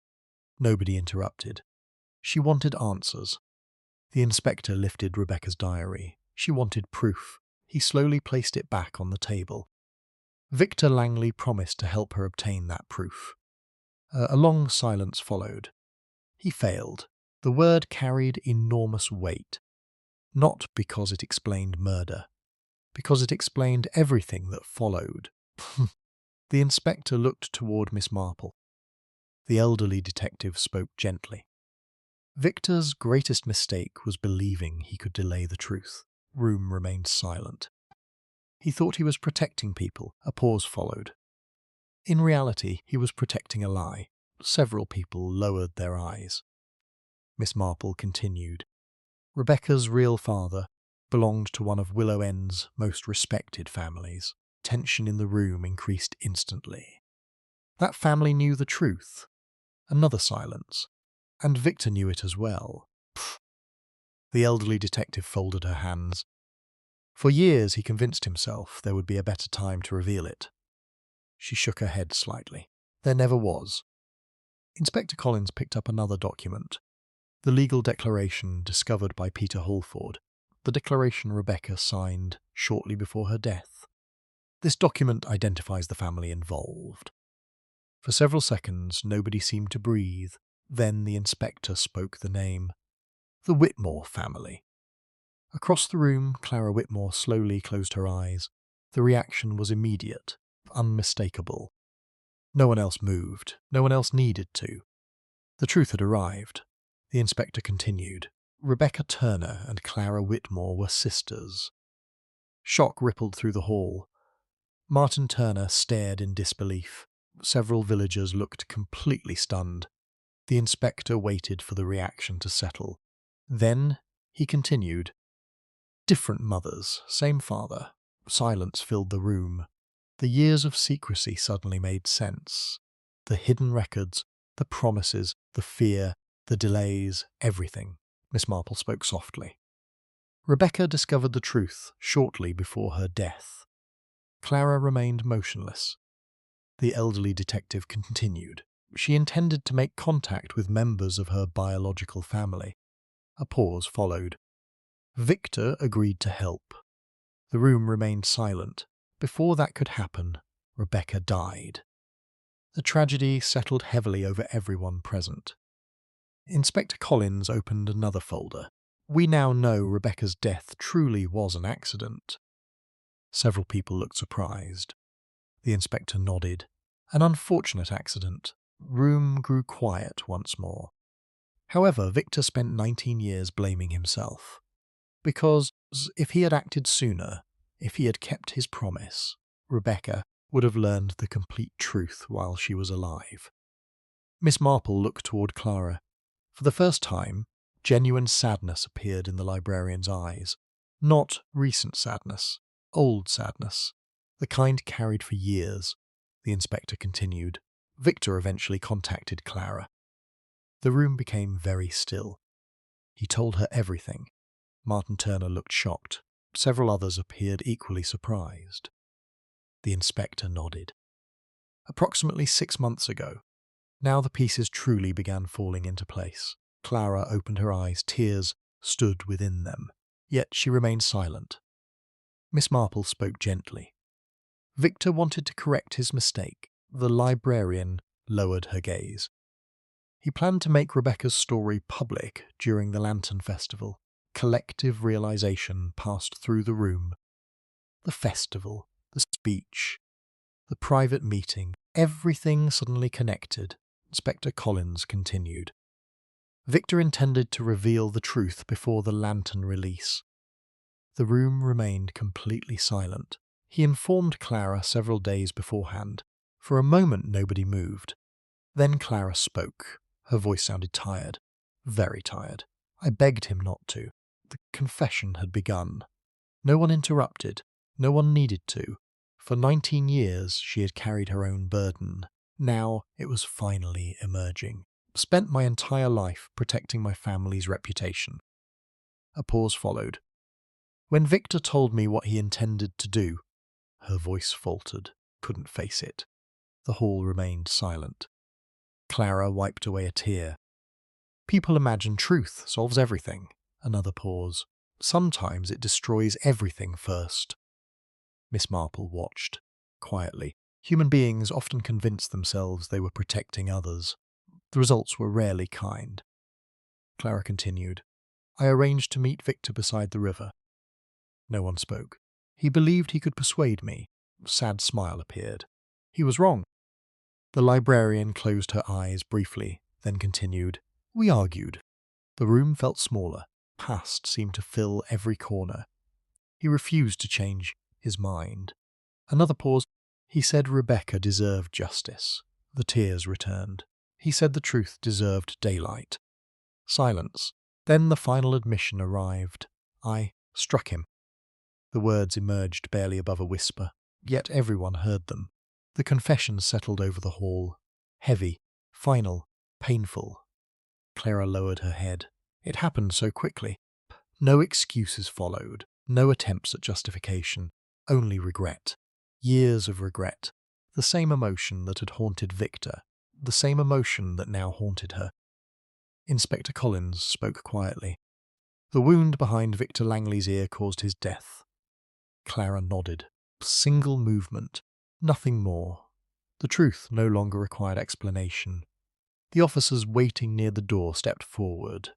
Nobody interrupted. She wanted answers. The inspector lifted Rebecca's diary. She wanted proof. He slowly placed it back on the table. Victor Langley promised to help her obtain that proof. A long silence followed. He failed. The word carried enormous weight. Not because it explained murder, because it explained everything that followed. The inspector looked toward Miss Marple. The elderly detective spoke gently. Victor's greatest mistake was believing he could delay the truth. Room remained silent. He thought he was protecting people. A pause followed. In reality, he was protecting a lie. Several people lowered their eyes. Miss Marple continued. Rebecca's real father belonged to one of Willow End's most respected families. Tension in the room increased instantly. That family knew the truth. Another silence. And Victor knew it as well. Pfft. The elderly detective folded her hands. For years he convinced himself there would be a better time to reveal it. She shook her head slightly. There never was. Inspector Collins picked up another document. The legal declaration discovered by Peter Holford. The declaration Rebecca signed shortly before her death. This document identifies the family involved. For several seconds, nobody seemed to breathe. Then the inspector spoke the name. The Whitmore family. Across the room, Clara Whitmore slowly closed her eyes. The reaction was immediate, unmistakable. No one else moved. No one else needed to. The truth had arrived. The inspector continued. Rebecca Turner and Clara Whitmore were sisters. Shock rippled through the hall. Martin Turner stared in disbelief. Several villagers looked completely stunned. The inspector waited for the reaction to settle. Then he continued. Different mothers, same father. Silence filled the room. The years of secrecy suddenly made sense. The hidden records, the promises, the fear, the delays, everything. Miss Marple spoke softly. Rebecca discovered the truth shortly before her death. Clara remained motionless. The elderly detective continued. She intended to make contact with members of her biological family. A pause followed. Victor agreed to help. The room remained silent. Before that could happen, Rebecca died. The tragedy settled heavily over everyone present. Inspector Collins opened another folder. We now know Rebecca's death truly was an accident. Several people looked surprised. The inspector nodded. An unfortunate accident. Room grew quiet once more. However, Victor spent 19 years blaming himself. Because if he had acted sooner, if he had kept his promise, Rebecca would have learned the complete truth while she was alive. Miss Marple looked toward Clara. For the first time, genuine sadness appeared in the librarian's eyes. Not recent sadness, old sadness, the kind carried for years. The inspector continued. Victor eventually contacted Clara. The room became very still. He told her everything. Martin Turner looked shocked. Several others appeared equally surprised. The inspector nodded. Approximately 6 months ago. Now the pieces truly began falling into place. Clara opened her eyes. Tears stood within them. Yet she remained silent. Miss Marple spoke gently. Victor wanted to correct his mistake. The librarian lowered her gaze. He planned to make Rebecca's story public during the Lantern Festival. Collective realization passed through the room. The festival, the speech, the private meeting, everything suddenly connected. Inspector Collins continued. Victor intended to reveal the truth before the lantern release. The room remained completely silent. He informed Clara several days beforehand. For a moment nobody moved. Then Clara spoke. Her voice sounded tired. Very tired. I begged him not to. The confession had begun. No one interrupted. No one needed to. For 19 years she had carried her own burden. Now it was finally emerging. Spent my entire life protecting my family's reputation. A pause followed. When Victor told me what he intended to do, her voice faltered, couldn't face it. The hall remained silent. Clara wiped away a tear. People imagine truth solves everything. Another pause. Sometimes it destroys everything first. Miss Marple watched, quietly. Human beings often convinced themselves they were protecting others. The results were rarely kind. Clara continued. I arranged to meet Victor beside the river. No one spoke. He believed he could persuade me. A sad smile appeared. He was wrong. The librarian closed her eyes briefly, then continued. We argued. The room felt smaller. Past seemed to fill every corner. He refused to change his mind. Another pause. He said Rebecca deserved justice. The tears returned. He said the truth deserved daylight. Silence. Then the final admission arrived. I struck him. The words emerged barely above a whisper, yet everyone heard them. The confession settled over the hall. Heavy, final, painful. Clara lowered her head. It happened so quickly. No excuses followed, no attempts at justification, only regret. Years of regret. The same emotion that had haunted Victor, the same emotion that now haunted her. Inspector Collins spoke quietly. The wound behind Victor Langley's ear caused his death. Clara nodded. Single movement. Nothing more. The truth no longer required explanation. The officers waiting near the door stepped forward.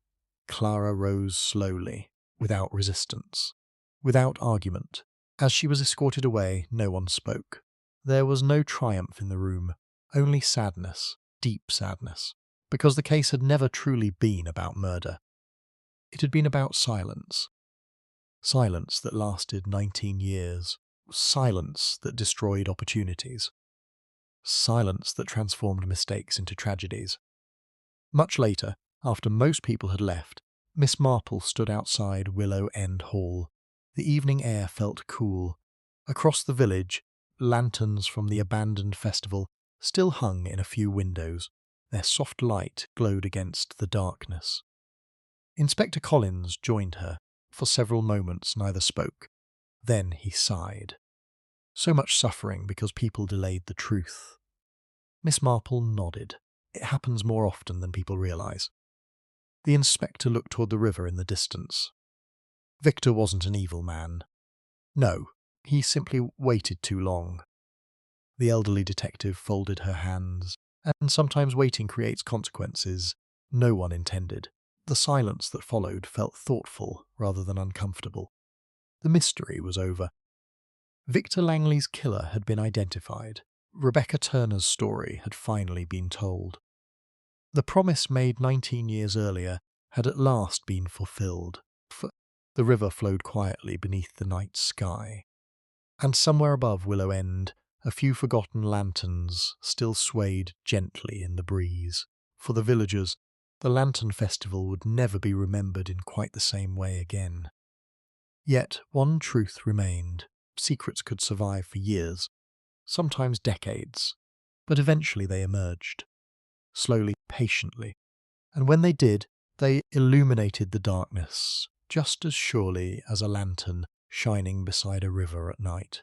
Clara rose slowly, without resistance, without argument. As she was escorted away, no one spoke. There was no triumph in the room, only sadness, deep sadness, because the case had never truly been about murder. It had been about silence. Silence that lasted 19 years. Silence that destroyed opportunities. Silence that transformed mistakes into tragedies. Much later, after most people had left, Miss Marple stood outside Willow End Hall. The evening air felt cool. Across the village, lanterns from the abandoned festival still hung in a few windows. Their soft light glowed against the darkness. Inspector Collins joined her. For several moments neither spoke. Then he sighed. So much suffering because people delayed the truth. Miss Marple nodded. It happens more often than people realise. The inspector looked toward the river in the distance. Victor wasn't an evil man. No, he simply waited too long. The elderly detective folded her hands, and sometimes waiting creates consequences no one intended. The silence that followed felt thoughtful rather than uncomfortable. The mystery was over. Victor Langley's killer had been identified. Rebecca Turner's story had finally been told. The promise made 19 years earlier had at last been fulfilled. The river flowed quietly beneath the night sky. And somewhere above Willow End, a few forgotten lanterns still swayed gently in the breeze. For the villagers, the Lantern Festival would never be remembered in quite the same way again. Yet one truth remained. Secrets could survive for years, sometimes decades, but eventually they emerged. Slowly, patiently. And when they did, they illuminated the darkness, just as surely as a lantern shining beside a river at night.